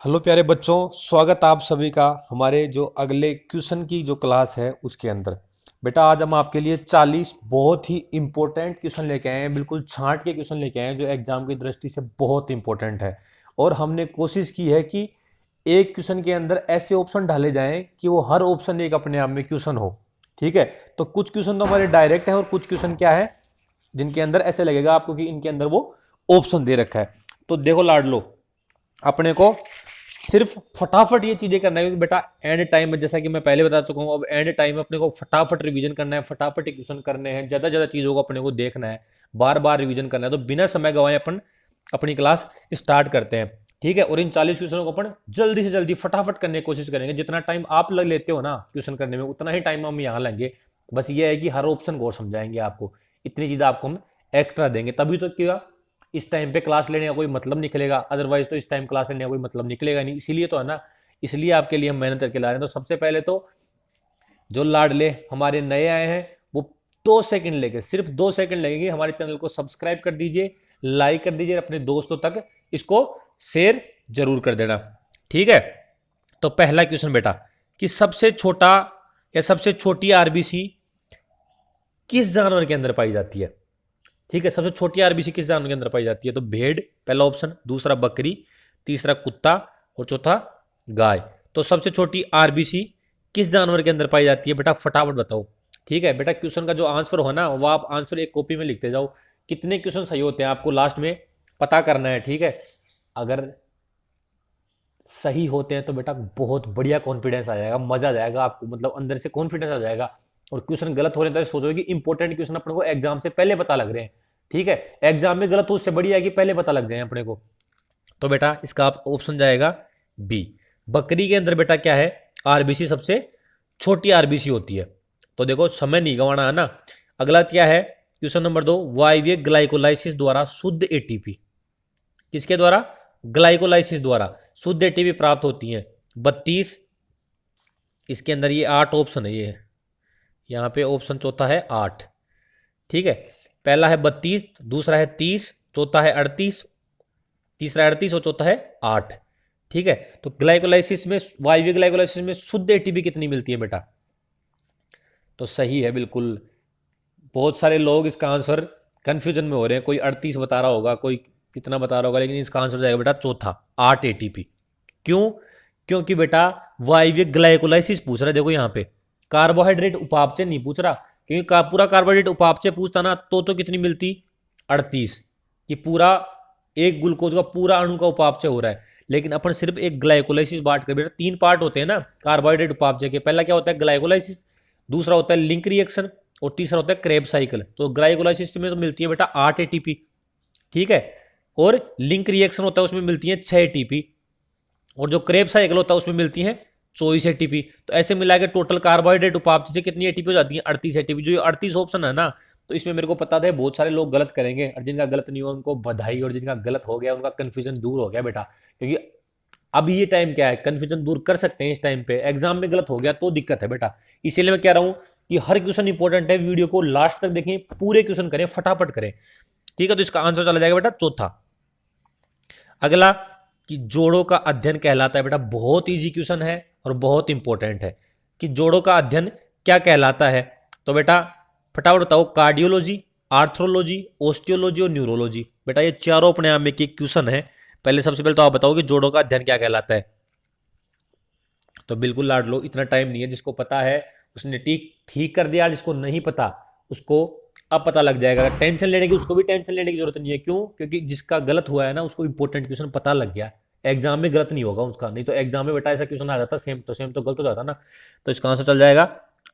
Hello प्यारे बच्चों, स्वागत आप सभी का हमारे जो अगले क्वेश्चन की जो क्लास है उसके अंदर। बेटा आज हम आपके लिए 40 बहुत ही इंपॉर्टेंट क्वेश्चन लेके आए हैं, बिल्कुल छांट के क्वेश्चन लेके आए हैं जो एग्जाम की दृष्टि से बहुत इंपॉर्टेंट है। और हमने कोशिश की है कि एक क्वेश्चन के अंदर ऐसे ऑप्शन डाले जाएं कि वो हर ऑप्शन एक अपने आप में क्वेश्चन हो। ठीक है, तो कुछ क्वेश्चन तो हमारे डायरेक्ट है और कुछ क्वेश्चन क्या है जिनके अंदर ऐसे लगेगा आपको कि इनके अंदर वो ऑप्शन दे रखा है। तो देखो लाडलो, अपने को सिर्फ फटाफट ये चीजें करना है क्योंकि बेटा एंड टाइम में, जैसा कि मैं पहले बता चुका हूं, अब एंड टाइम में अपने को फटाफट रिवीजन करना है, फटाफट क्वेश्चन करने हैं, ज्यादा ज्यादा चीजों को अपने को देखना है, बार बार रिवीजन करना है। तो बिना समय गवाए अपन अपनी क्लास स्टार्ट करते हैं। ठीक है, और इन 40 क्वेश्चनों को अपन जल्दी से जल्दी फटाफट करने की कोशिश करेंगे। जितना टाइम आप लग लेते हो ना क्वेश्चन करने में, उतना ही टाइम हम यहाँ लेंगे। बस ये है कि हर ऑप्शन को समझाएंगे आपको, इतनी चीजें आपको हम एक्स्ट्रा देंगे, तभी तो क्या इस टाइम पे क्लास लेने का कोई मतलब निकलेगा। अदरवाइज तो इस टाइम क्लास लेने का कोई मतलब निकलेगा नहीं, इसीलिए तो है ना, इसलिए आपके लिए हम मेहनत करके ला रहे हैं। तो सबसे पहले तो जो लाडले हमारे नए आए हैं वो 2 सेकंड लेके, सिर्फ 2 सेकंड लगेंगे, हमारे चैनल को सब्सक्राइब कर दीजिए, लाइक कर दीजिए, अपने दोस्तों तक इसको शेयर जरूर कर देना। ठीक है, तो पहला क्वेश्चन बेटा कि सबसे छोटा या सबसे छोटी आरबीसी किस जानवर के अंदर पाई जाती है। ठीक है, सबसे छोटी आरबीसी किस जानवर के अंदर पाई जाती है? तो भेड़ पहला ऑप्शन, दूसरा बकरी, तीसरा कुत्ता और चौथा गाय। तो सबसे छोटी आरबीसी किस जानवर के अंदर पाई जाती है बेटा, फटाफट बताओ। ठीक है बेटा, क्वेश्चन का जो आंसर हो ना वो आप आंसर एक कॉपी में लिखते जाओ। कितने क्वेश्चन सही होते हैं आपको लास्ट में पता करना है। ठीक है, अगर सही होते हैं तो बेटा बहुत बढ़िया कॉन्फिडेंस आ जाएगा, मजा आ जाएगा आपको, मतलब अंदर से कॉन्फिडेंस आ जाएगा। और क्वेश्चन गलत हो रहे हैं तो सोचोगे कि इंपॉर्टेंट क्वेश्चन अपने को एग्जाम से पहले पता लग रहे हैं। ठीक है, एग्जाम में गलत हो उससे बढ़िया है कि पहले पता लग जाए अपने को। तो बेटा इसका आप ऑप्शन जाएगा बी। बकरी के अंदर बेटा क्या है, आरबीसी सबसे छोटी आरबीसी होती है। तो देखो समय नहीं गंवाना है ना। अगला क्या है, क्वेश्चन नंबर 2, वायवीय ग्लाइकोलाइसिस द्वारा शुद्ध एटीपी, किसके द्वारा? ग्लाइकोलाइसिस द्वारा शुद्ध एटीपी प्राप्त होती है 32। इसके अंदर ये 8 ऑप्शन है, ये यहाँ पे ऑप्शन चौथा है 8। ठीक है, पहला है 32, दूसरा है 30, चौथा है 38, तीसरा 38 और चौथा है 8। ठीक है, तो ग्लाइकोलाइसिस में, वायवीय ग्लाइकोलाइसिस में शुद्ध एटीपी कितनी मिलती है बेटा? तो सही है बिल्कुल। बहुत सारे लोग इसका आंसर कंफ्यूजन में हो रहे हैं, कोई 38 बता रहा होगा, कोई कितना बता रहा होगा, लेकिन इसका आंसर जाएगा बेटा चौथा, 8 एटीपी। क्यों? क्योंकि बेटा वायवीय ग्लाइकोलाइसिस पूछ रहा है, देखो यहाँ पे कार्बोहाइड्रेट उपापचय नहीं पूछ रहा, क्योंकि पूरा कार्बोहाइड्रेट उपापचय पूछता ना तो कितनी मिलती, 38, कि पूरा एक ग्लूकोज का पूरा अणु का उपापचय हो रहा है। लेकिन अपन सिर्फ एक ग्लाइकोलाइसिस बांट कर, बेटा 3 पार्ट होते हैं ना कार्बोहाइड्रेट उपापचय के। पहला क्या होता है, ग्लाइकोलाइसिस, दूसरा होता है लिंक रिएक्शन और तीसरा होता है क्रेब साइकिल। तो ग्लाइकोलाइसिस में तो मिलती है बेटा 8 एटीपी। ठीक है, और लिंक रिएक्शन होता है उसमें मिलती है 6 एटीपी, और जो क्रेब साइकिल होता है उसमें मिलती है 24 एटीपी। तो ऐसे मिला के टोटल कार्बोहाइड्रेट उपापचय से कितनी एटीपी हो जाती है, 38 एटीपी। जो 38 ऑप्शन है ना, तो इसमें मेरे को पता था बहुत सारे लोग गलत करेंगे, और जिनका गलत नहीं हुआ उनको बधाई, और जिनका गलत हो गया उनका कंफ्यूजन दूर हो गया बेटा। क्योंकि अब ये टाइम क्या है, कंफ्यूजन दूर कर सकते हैं इस टाइम पे। एग्जाम में गलत हो गया तो दिक्कत है बेटा, इसीलिए मैं कह रहा हूं कि हर क्वेश्चन इंपॉर्टेंट है। वीडियो को लास्ट तक देखें, पूरे क्वेश्चन करें, फटाफट करें। ठीक है, तो इसका आंसर चला जाएगा बेटा चौथा। अगला कि जोड़ों का अध्ययन कहलाता है बेटा, बहुत इजी क्वेश्चन है और बहुत इंपॉर्टेंट है कि जोड़ों का अध्ययन क्या कहलाता है। तो बेटा फटाफट बताओ, कार्डियोलॉजी, आर्थ्रोलॉजी, ऑस्टियोलॉजी और न्यूरोलॉजी। बेटा ये चारों अपने आप में एक क्वेश्चन है। पहले सबसे पहले तो आप बताओ कि जोड़ों का अध्ययन क्या कहलाता है। तो बिल्कुल लाड लो, इतना टाइम नहीं है, जिसको पता है उसने ठीक ठीक कर दिया, जिसको नहीं पता उसको अब पता लग जाएगा। टेंशन लेने की, उसको भी टेंशन लेने की जरूरत नहीं है। क्यों? क्योंकि जिसका गलत हुआ है ना उसको इंपॉर्टेंट क्वेश्चन पता लग गया, एग्जाम में गलत नहीं होगा उसका। नहीं तो एग्जाम में बेटा ऐसा क्वेश्चन आ जाता सेम तो गलत हो जाता ना। तो इसका आंसर चल जाएगा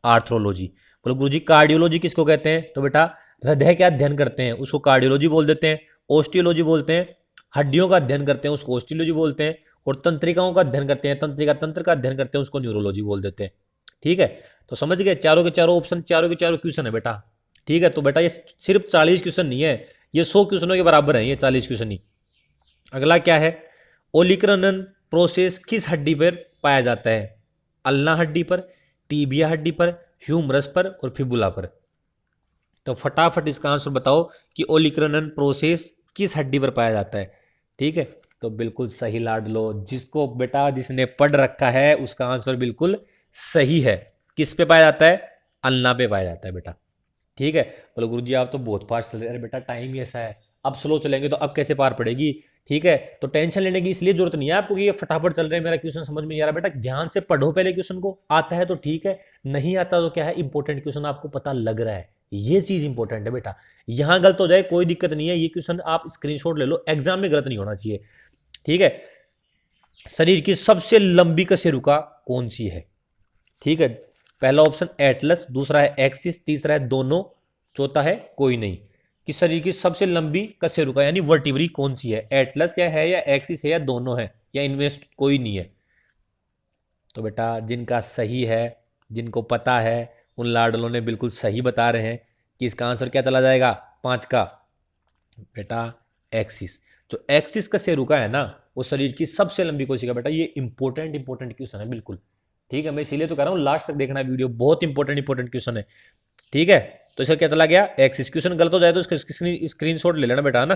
आर्थ्रोलॉजी। बोलो गुरुजी कार्डियोलॉजी किसको कहते हैं? तो बेटा हृदय का अध्ययन करते हैं उसको कार्डियोलॉजी बोल देते हैं। ऑस्टियोलॉजी बोलते हैं, हड्डियों का अध्ययन करते हैं उसको ऑस्टियोलॉजी बोलते हैं। और तंत्रिकाओं का अध्ययन करते हैं, तंत्रिका तंत्र का अध्ययन करते हैं, उसको न्यूरोलॉजी बोल देते हैं। ठीक है, तो समझ गए, चारों के चारों ऑप्शन, चारों के चारों क्वेश्चन है बेटा। ठीक है, तो बेटा ये सिर्फ 40 क्वेश्चन नहीं है, ये 100 क्वेश्चनों के बराबर है ये 40 क्वेश्चन ही। अगला क्या है, ओलिक्रनन प्रोसेस किस हड्डी पर पाया जाता है? अल्ना हड्डी पर, टीबिया हड्डी पर, ह्यूमरस पर और फिबुला पर। तो फटाफट इसका आंसर बताओ कि ओलिक्रनन प्रोसेस किस हड्डी पर पाया जाता है। ठीक है, तो बिल्कुल सही लाडलो, जिसको बेटा जिसने पढ़ रखा है उसका आंसर बिल्कुल सही है। किस पे पाया जाता है? अल्ना पे पाया जाता है बेटा। ठीक है। बोलो गुरुजी आप तो बहुत फास्ट चल रहे हैं। अरे बेटा टाइम ही ऐसा है, अब स्लो चलेंगे तो अब कैसे पार पड़ेगी। ठीक है, तो टेंशन लेने की इसलिए जरूरत नहीं है आपको कि ये फटाफट चल रहे हैं, मेरा क्वेश्चन समझ में नहीं आ रहा। बेटा ध्यान से पढ़ो पहले क्वेश्चन को, आता है तो ठीक है, नहीं आता तो क्या है, इंपॉर्टेंट क्वेश्चन आपको पता लग रहा है, ये चीज इंपॉर्टेंट है बेटा। यहां गलत हो जाए कोई दिक्कत नहीं है, ये क्वेश्चन आप स्क्रीनशॉट ले लो, एग्जाम में गलत नहीं होना चाहिए। ठीक है। शरीर की सबसे लंबी कशेरुका कौन सी है? ठीक है, पहला ऑप्शन एटलस, दूसरा है एक्सिस, तीसरा है दोनों, चौथा है कोई नहीं। कि शरीर की सबसे लंबी कशेरुका यानी वर्टिब्री कौन सी है? एटलस या एक्सिस है या दोनों है या इनमें कोई नहीं है? तो बेटा जिनका सही है, जिनको पता है, उन लाडलों ने बिल्कुल सही बता रहे हैं कि इसका आंसर क्या चला जाएगा 5 का? बेटा एक्सिस। जो एक्सिस कशेरुका है ना, वो शरीर की सबसे लंबी कोशिका। बेटा ये इंपॉर्टेंट क्वेश्चन है बिल्कुल। ठीक है, मैं इसीलिए तो कह रहा हूं लास्ट तक देखना वीडियो, बहुत इंपॉर्टेंट क्वेश्चन है। ठीक है, तो इसका क्या चला गया? एक्सिस। क्वेश्चन गलत हो जाए तो इसका स्क्रीनशॉट ले लेना बेटा ना।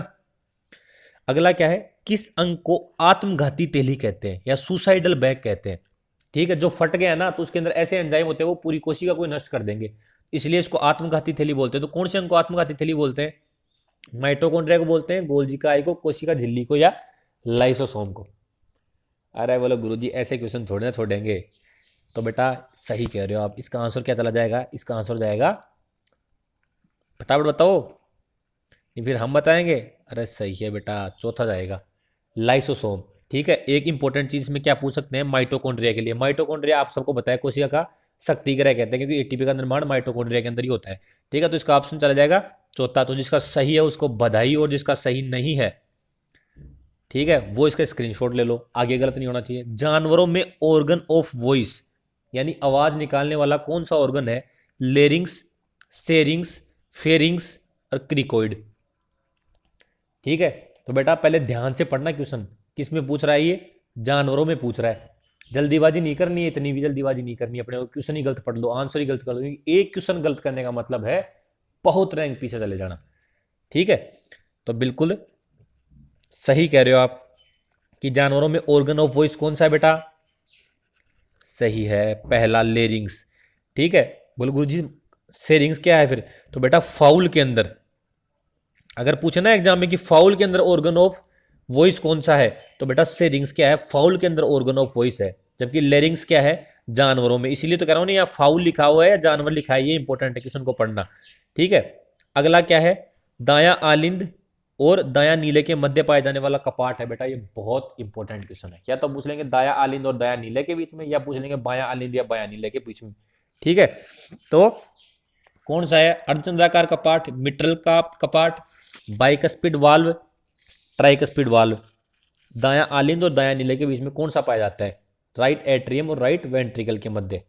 अगला क्या है? किस अंग को आत्मघाती तेली कहते हैं या सुसाइडल बैग कहते हैं? ठीक है, जो फट गया ना तो उसके अंदर ऐसे एंजाइम होते हैं वो पूरी कोशिका को नष्ट कर देंगे, इसलिए इसको आत्मघाती थैली बोलते हैं। तो कौन से अंग को आत्मघाती थैली बोलते हैं? माइटोकॉन्ड्रिया को बोलते हैं, गोल्जी का आई को, कोशिका झिल्ली को, या लाइसोसोम को? अरे बोलो गुरुजी ऐसे क्वेश्चन थोड़े ना छोड़ेंगे। तो बेटा सही कह रहे हो आप, इसका आंसर क्या चला जाएगा? इसका आंसर जाएगा, फटाफट बताओ, नहीं फिर हम बताएंगे। अरे सही है बेटा, चौथा जाएगा लाइसोसोम। ठीक है, एक इंपॉर्टेंट चीज में क्या पूछ सकते हैं माइटोकॉन्ड्रिया के लिए? माइटोकॉन्ड्रिया आप सबको बताया कोशिका का शक्ति ग्रह कहते हैं, क्योंकि एटीपी का निर्माण माइटोकॉन्ड्रिया के अंदर ही होता है। ठीक है, तो इसका ऑप्शन चला जाएगा चौथा। तो जिसका सही है उसको बधाई, और जिसका सही नहीं है, ठीक है, वो इसका स्क्रीनशॉट ले लो, आगे गलत नहीं होना चाहिए। जानवरों में ऑर्गन ऑफ वॉइस यानी आवाज निकालने वाला कौन सा ऑर्गन है? लेरिंग्स, सेरिंग्स, फेरिंग्स और क्रिकोइड। ठीक है, तो बेटा पहले ध्यान से पढ़ना क्वेश्चन, किस में पूछ रहा है ये? जानवरों में पूछ रहा है। जल्दीबाजी नहीं करनी है, इतनी भी जल्दीबाजी नहीं करनी, अपने क्वेश्चन ही गलत पढ़ लो, आंसर ही गलत कर लो। एक क्वेश्चन गलत करने का मतलब है बहुत रैंक पीछे चले जाना। ठीक है, तो बिल्कुल सही कह रहे हो आप कि जानवरों में ऑर्गन ऑफ वॉइस कौन सा है बेटा? सही है, पहला लेरिंग्स। ठीक है, बोलो गुरुजी सेरिंग्स क्या है फिर? तो बेटा फाउल के अंदर, अगर पूछे ना एग्जाम में कि फाउल के अंदर ऑर्गन ऑफ वॉइस कौन सा है, तो बेटा सेरिंग्स क्या है? फाउल के अंदर ऑर्गन ऑफ वॉइस है। जबकि लेरिंग्स क्या है? जानवरों में। इसीलिए तो कह रहा हूं ना, यहाँ फाउल लिखा हुआ है या जानवर लिखा है, ये इंपॉर्टेंट है क्वेश्चन को पढ़ना। ठीक है, अगला क्या है? दाया आलिंद और दाया नीले के मध्य पाए जाने वाला कपाट है। बेटा ये बहुत इंपॉर्टेंट क्वेश्चन है, या तो पूछ लेंगे दाया आलिंद और दाया नीले के बीच में, या पूछ लेंगे बाया आलिंद या बाया नीले के बीच में। ठीक है, तो कौन सा है? अर्धचंद्राकार कपाट, मिट्रल का कपाट, बाइकस्पिड वाल्व, ट्राइकस्पिड वाल्व। दाया आलिंद और दाया नीले के बीच में कौन सा पाया जाता है? राइट एट्रियम और राइट वेंट्रिकल के मध्य।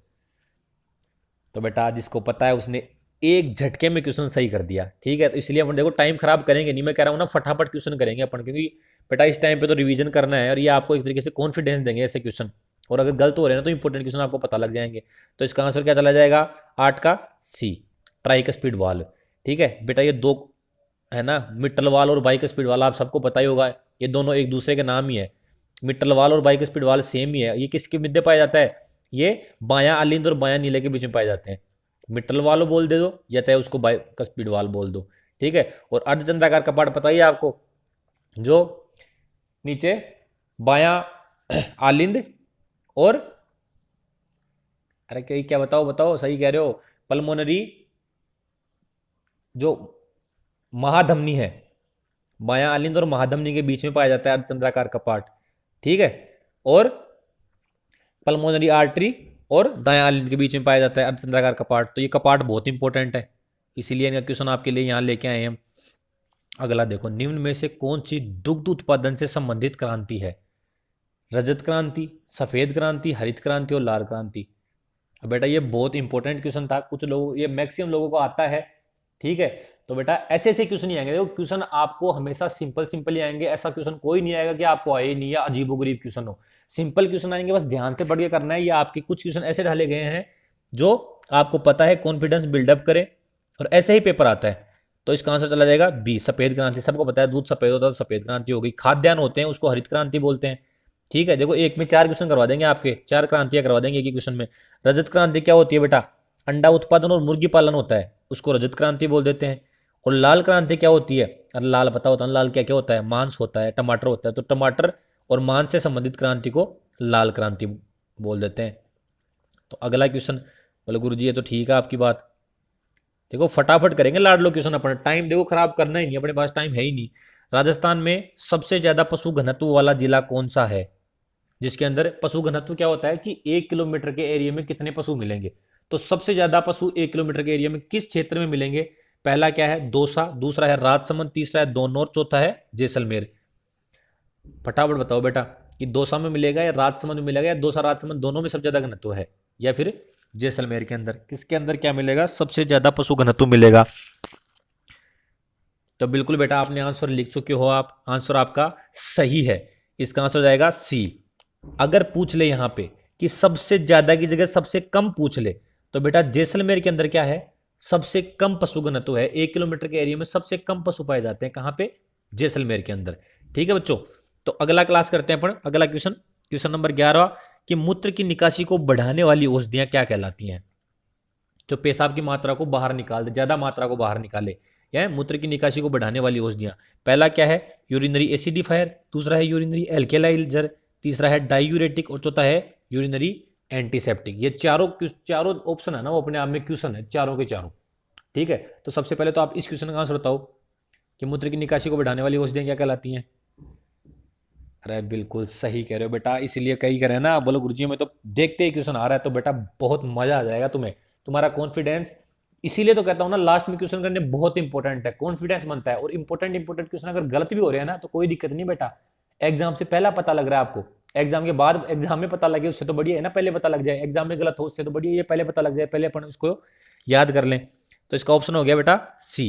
तो बेटा जिसको पता है उसने एक झटके में क्वेश्चन सही कर दिया। ठीक है, तो इसलिए अपन देखो टाइम खराब करेंगे नहीं, मैं कह रहा हूं ना फटाफट क्वेश्चन करेंगे अपन, क्योंकि बेटा इस टाइम पे तो रिवीजन करना है और ये आपको एक तरीके से कॉन्फिडेंस देंगे ऐसे क्वेश्चन, और अगर गलत हो रहे हैं ना तो इंपॉर्टेंट क्वेश्चन आपको पता लग जाएंगे। तो इसका आंसर क्या चला जाएगा? 8 का सी, ट्राइकस्पिड वाल्व। ठीक है बेटा, ये दो है ना, मिट्टल वाल और बाइकस्पिड वाल, आप सबको पता ही होगा, ये दोनों एक दूसरे के नाम ही है। मिट्टल वाल और बाइकस्पिड वाल सेम ही है। ये किसके मध्य पाया जाता है? ये बाया आलिंद और बाया नीले के बीच में पाए जाते हैं। मिट्टल वाल बोल दे दो या चाहे उसको बाइकस्पिड वाल बोल दो। ठीक है, और अर्धचंद्राकार कपाट पता ही है आपको, जो नीचे बाया आलिंद और, अरे क्या बताओ बताओ, सही कह रहे हो, पल्मोनरी जो महाधमनी है, बाया आलिंद और महाधमनी के बीच में पाया जाता है अर्धचंद्राकार कपाट। ठीक है, और पल्मोनरी आर्टरी और दाया आलिंद के बीच में पाया जाता है अर्धचंद्राकार कपाट। तो ये कपाट बहुत इंपॉर्टेंट है, इसीलिए इनका क्वेश्चन आपके लिए यहां लेके आए हम। अगला देखो, निम्न में से कौन सी दुग्ध उत्पादन से संबंधित क्रांति है? रजत क्रांति, सफेद क्रांति, हरित क्रांति और लाल क्रांति। अब बेटा ये बहुत इंपॉर्टेंट क्वेश्चन था, कुछ लोग, ये मैक्सिमम लोगों को आता है। ठीक है, तो बेटा ऐसे ऐसे क्वेश्चन नहीं आएंगे, देखो क्वेश्चन आपको हमेशा सिंपल ही आएंगे, ऐसा क्वेश्चन कोई नहीं आएगा कि आपको आए नहीं या अजीबोगरीब क्वेश्चन हो। सिंपल क्वेश्चन आएंगे, बस ध्यान से पढ़ के करना है। ये आपके कुछ क्वेश्चन ऐसे डाले गए हैं जो आपको पता है, कॉन्फिडेंस बिल्डअप करें, और ऐसे ही पेपर आता है। तो इसका आंसर चला जाएगा बी, सफेद क्रांति। सबको पता है दूध सफेद होता है तो सफेद क्रांति होगी। खाद्यान्न होते हैं उसको हरित क्रांति बोलते हैं। ठीक है, देखो एक में 4 क्वेश्चन करवा देंगे आपके, 4 क्रांतियां करवा देंगे एक ही क्वेश्चन में। रजत क्रांति क्या होती है बेटा? अंडा उत्पादन और मुर्गी पालन होता है, उसको रजत क्रांति बोल देते हैं। और लाल क्रांति क्या होती है? अरे लाल पता होता है, लाल क्या क्या होता है? मांस होता है, टमाटर होता है, तो टमाटर और मांस से संबंधित क्रांति को लाल क्रांति बोल देते हैं। तो अगला क्वेश्चन, बोले गुरुजी ये तो ठीक है आपकी बात। देखो फटाफट करेंगे लाडलो क्वेश्चन, अपना टाइम देखो खराब करना ही नहीं, अपने पास टाइम है ही नहीं। राजस्थान में सबसे ज्यादा पशु घनत्व वाला जिला कौन सा है? जिसके अंदर पशु घनत्व क्या होता है कि 1 किलोमीटर के एरिया में कितने पशु मिलेंगे। तो सबसे ज्यादा पशु 1 किलोमीटर के एरिया में किस क्षेत्र में मिलेंगे? पहला क्या है? दौसा, दूसरा है राजसमंद, तीसरा है दोनौर, चौथा है जैसलमेर। फटाफट बताओ बेटा कि दौसा में मिलेगा या राजसमंद में मिलेगा, या दौसा राजसमंद दोनों में सबसे ज्यादा घनत्व है, या फिर जैसलमेर के अंदर किसके अंदर क्या मिलेगा? सबसे ज्यादा पशु घनत्व मिलेगा। तो बिल्कुल बेटा आपने आंसर लिख चुके हो, आप आंसर आपका सही है। इसका आंसर जाएगा सी। अगर पूछ ले यहां पे कि सबसे ज्यादा की जगह सबसे कम पूछ ले, तो बेटा जैसलमेर के अंदर क्या है? सबसे कम पशु घनत्व है। 1 किलोमीटर के एरिया में सबसे कम पशु पाए जाते हैं, कहां पे? जैसलमेर के अंदर। ठीक है बच्चों, तो अगला क्लास करते हैं अपन। अगला क्वेश्चन, क्वेश्चन नंबर 11 कि मूत्र की निकासी को बढ़ाने वाली औषधियां क्या कहलाती हैं? जो पेशाब की मात्रा को बाहर निकाल दे, ज्यादा मात्रा को बाहर निकाले, या मूत्र की निकासी को बढ़ाने वाली औषधियां। पहला क्या है? यूरिनरी एसिडिफायर, दूसरा है यूरिनरी एल्केलाइजर, तीसरा है डायूरेटिक, और चौथा है यूरिनरी एंटीसेप्टिक। ये चारों ऑप्शन है ना, वो अपने आप में क्वेश्चन है चारों के चारों। ठीक है, तो सबसे पहले तो आप इस क्वेश्चन का आंसर बताओ कि मूत्र की निकासी को बढ़ाने वाली औषधियां क्या कहलाती हैं? अरे बिल्कुल सही कह रहे हो बेटा, इसीलिए कई करें ना, बोलो गुरुजी में तो देखते ही क्वेश्चन आ रहा है तो बेटा बहुत मजा आ जाएगा तुम्हें, तुम्हारा कॉन्फिडेंस। इसीलिए तो कहता हूं ना लास्ट में क्वेश्चन करने बहुत इंपॉर्टेंट है, कॉन्फिडेंस बनता है। और इंपॉर्टेंट क्वेश्चन अगर गलत भी हो रहे हैं ना तो कोई दिक्कत नहीं बेटा, एग्जाम से पहला पता लग रहा है आपको, एग्जाम के बाद एग्जाम में पता लगे उससे तो बढ़िया है ना पहले पता लग जाए। एग्जाम में गलत हो उससे तो बढ़िया ये पहले पता लग जाए, पहले अपन उसको याद कर लें। तो इसका ऑप्शन हो गया बेटा सी,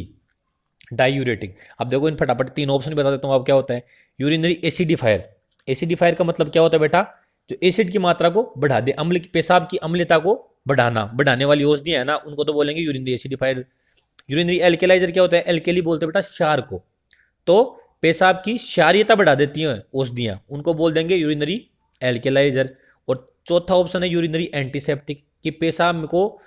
डायूरेटिक। अब देखो इन फटाफट 3 ऑप्शन बता देता हूँ अब क्या होता है। यूरिनरी एसिडिफायर, एसिडिफायर का मतलब क्या होता है बेटा? जो एसिड की मात्रा को बढ़ा दे, अम्ल की, पेशाब की अम्लता को बढ़ाने वाली औषधि है ना, उनको तो बोलेंगे यूरिनरी एसिडिफायर। यूरिनरी एल्केलाइजर क्या होता है? एल्केली बोलते हैं बेटा क्षार को, तो पेशाब की क्षारीयता बढ़ा देती हैं औषधियां, उनको बोल देंगे यूरिनरी एल्केलाइजर। और चौथा ऑप्शन है यूरिनरी एंटीसेप्टिक, कि पेशाब को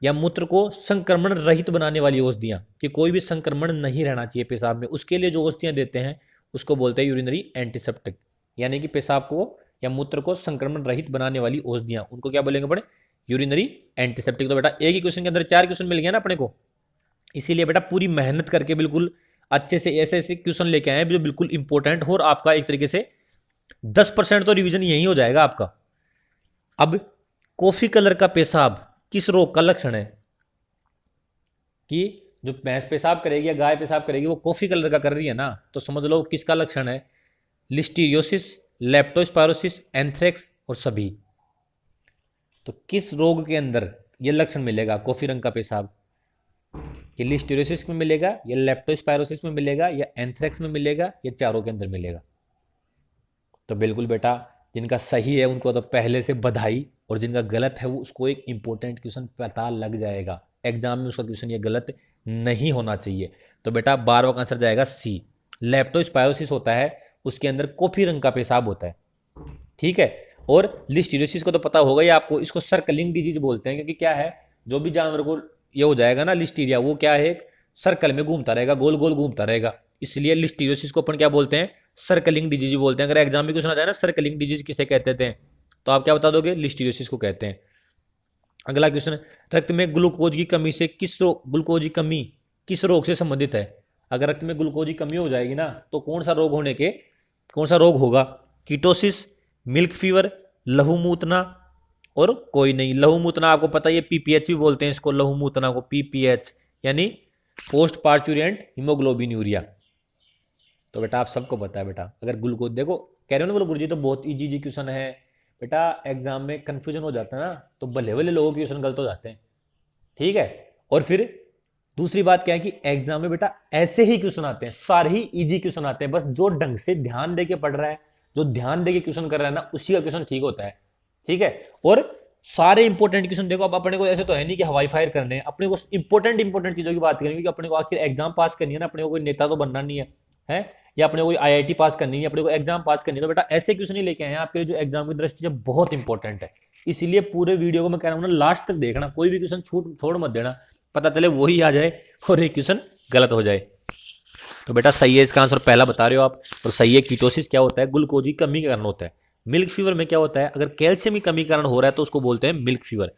या मूत्र को संक्रमण रहित बनाने वाली औषधियां, कि कोई भी संक्रमण नहीं रहना चाहिए पेशाब में, उसके लिए जो औषधियां देते हैं उसको बोलते हैं यूरिनरी एंटीसेप्टिक। यानी कि पेशाब को या मूत्र को संक्रमण रहित बनाने वाली औषधियां, उनको क्या बोलेंगे अपने? Urinary antiseptic. तो बेटा एक ही क्वेश्चन के अंदर 4 क्वेश्चन मिल गया ना अपने को, इसीलिए बेटा पूरी मेहनत करके बिल्कुल अच्छे से ऐसे ऐसे क्वेश्चन लेके आए जो बिल्कुल इंपॉर्टेंट हो, और आपका एक तरीके से 10% तो रिवीजन यही हो जाएगा आपका। अब कॉफी कलर का पेशाब किस रोग का लक्षण है? कि जो भैंस पेशाब करेगी या गाय पेशाब करेगी वो कॉफी कलर का कर रही है ना, तो समझ लो किसका लक्षण है? लिस्टीरियोसिस, लेप्टोस्पायरोसिस, एंथ्रेक्स और सभी। तो किस रोग के अंदर ये लक्षण मिलेगा कॉफी रंग का पेशाब? ये लिस्टीरियोसिस में मिलेगा, या लेप्टोस्पायरोसिस में मिलेगा, या एंथ्रेक्स में मिलेगा, या चारों के अंदर मिलेगा? तो बिल्कुल बेटा जिनका सही है उनको तो पहले से बधाई, और जिनका गलत है वो उसको एक इंपॉर्टेंट क्वेश्चन पता लग जाएगा एग्जाम में, उसका क्वेश्चन ये गलत नहीं होना चाहिए। तो बेटा 12वां का आंसर जाएगा सी, लेप्टोस्पायरोसिस होता है, उसके अंदर कॉफी रंग का पेशाब होता है। ठीक है, और लिस्टीरियोसिस को तो पता होगा ही आपको, इसको सर्कलिंग डिजीज बोलते हैं, क्योंकि क्या है जो भी जानवर को ये हो जाएगा ना लिस्टीरिया, वो क्या है सर्कल में घूमता रहेगा, गोल गोल घूमता रहेगा, इसलिए लिस्टीरियोसिस को अपन क्या बोलते हैं? सर्कलिंग डिजीज बोलते हैं। अगर एग्जाम में क्वेश्चन आ जाए ना सर्कलिंग डिजीज किसे कहते थे, तो आप क्या बता दोगे? लिस्टीरियोसिस को कहते हैं। अगला क्वेश्चन, रक्त में ग्लूकोज की कमी से ग्लूकोज की कमी किस रोग से संबंधित है? अगर रक्त में ग्लूकोज की कमी हो जाएगी ना तो कौन सा रोग होगा? कीटोसिस, मिल्क फीवर, लहूमूतना, और कोई नहीं। लहूमूतना आपको पता है, पीपीएच भी बोलते हैं इसको, लहूमूतना को पीपीएच, यानी पोस्ट पार्चुरेंट हीमोग्लोबिन्यूरिया। तो बेटा आप सबको पता है बेटा, अगर ग्लूकोज देखो कह रहे हो ना बोलो गुरुजी तो बहुत इजी क्वेश्चन है बेटा, एग्जाम में कंफ्यूजन हो जाता है ना तो भले भले लोगों के क्वेश्चन गलत हो जाते हैं। ठीक है, और फिर दूसरी बात क्या है कि एग्जाम में बेटा ऐसे ही क्वेश्चन आते हैं, सारे ही इजी क्वेश्चन आते हैं, बस जो ढंग से ध्यान देके पढ़ रहा है, जो ध्यान देके क्वेश्चन कर रहा है ना, उसी का क्वेश्चन ठीक होता है। ठीक है, और सारे इंपॉर्टेंट क्वेश्चन देखो। अब अपने को ऐसे तो है नहीं कि हवाई फायर करने हैं, अपने को इंपॉर्टेंट चीजों की बात करेंगे कि अपने को आखिर एग्जाम पास करनी है ना, अपने को कोई नेता तो बनना नहीं है या अपने को कोई आईआईटी पास करनी है, अपने को एग्जाम पास करनी है। तो बेटा ऐसे क्वेश्चन ही लेके आए हैं आपके लिए जो एग्जाम की दृष्टि से बहुत इंपॉर्टेंट है। इसीलिए पूरे वीडियो को मैं कह रहा हूँ ना, लास्ट तक देखना, कोई भी क्वेश्चन छोड़ मत देना, पता चले वही आ जाए और एक क्वेश्चन गलत हो जाए। तो बेटा सही है इसका आंसर, पहला बता रहे हो आप। और सही है, कीटोसिस क्या होता है? ग्लूकोज की कमी के कारण होता है। मिल्क फीवर में क्या होता है? अगर कैल्शियम की कमी के कारण हो रहा है तो उसको बोलते हैं मिल्क फीवर।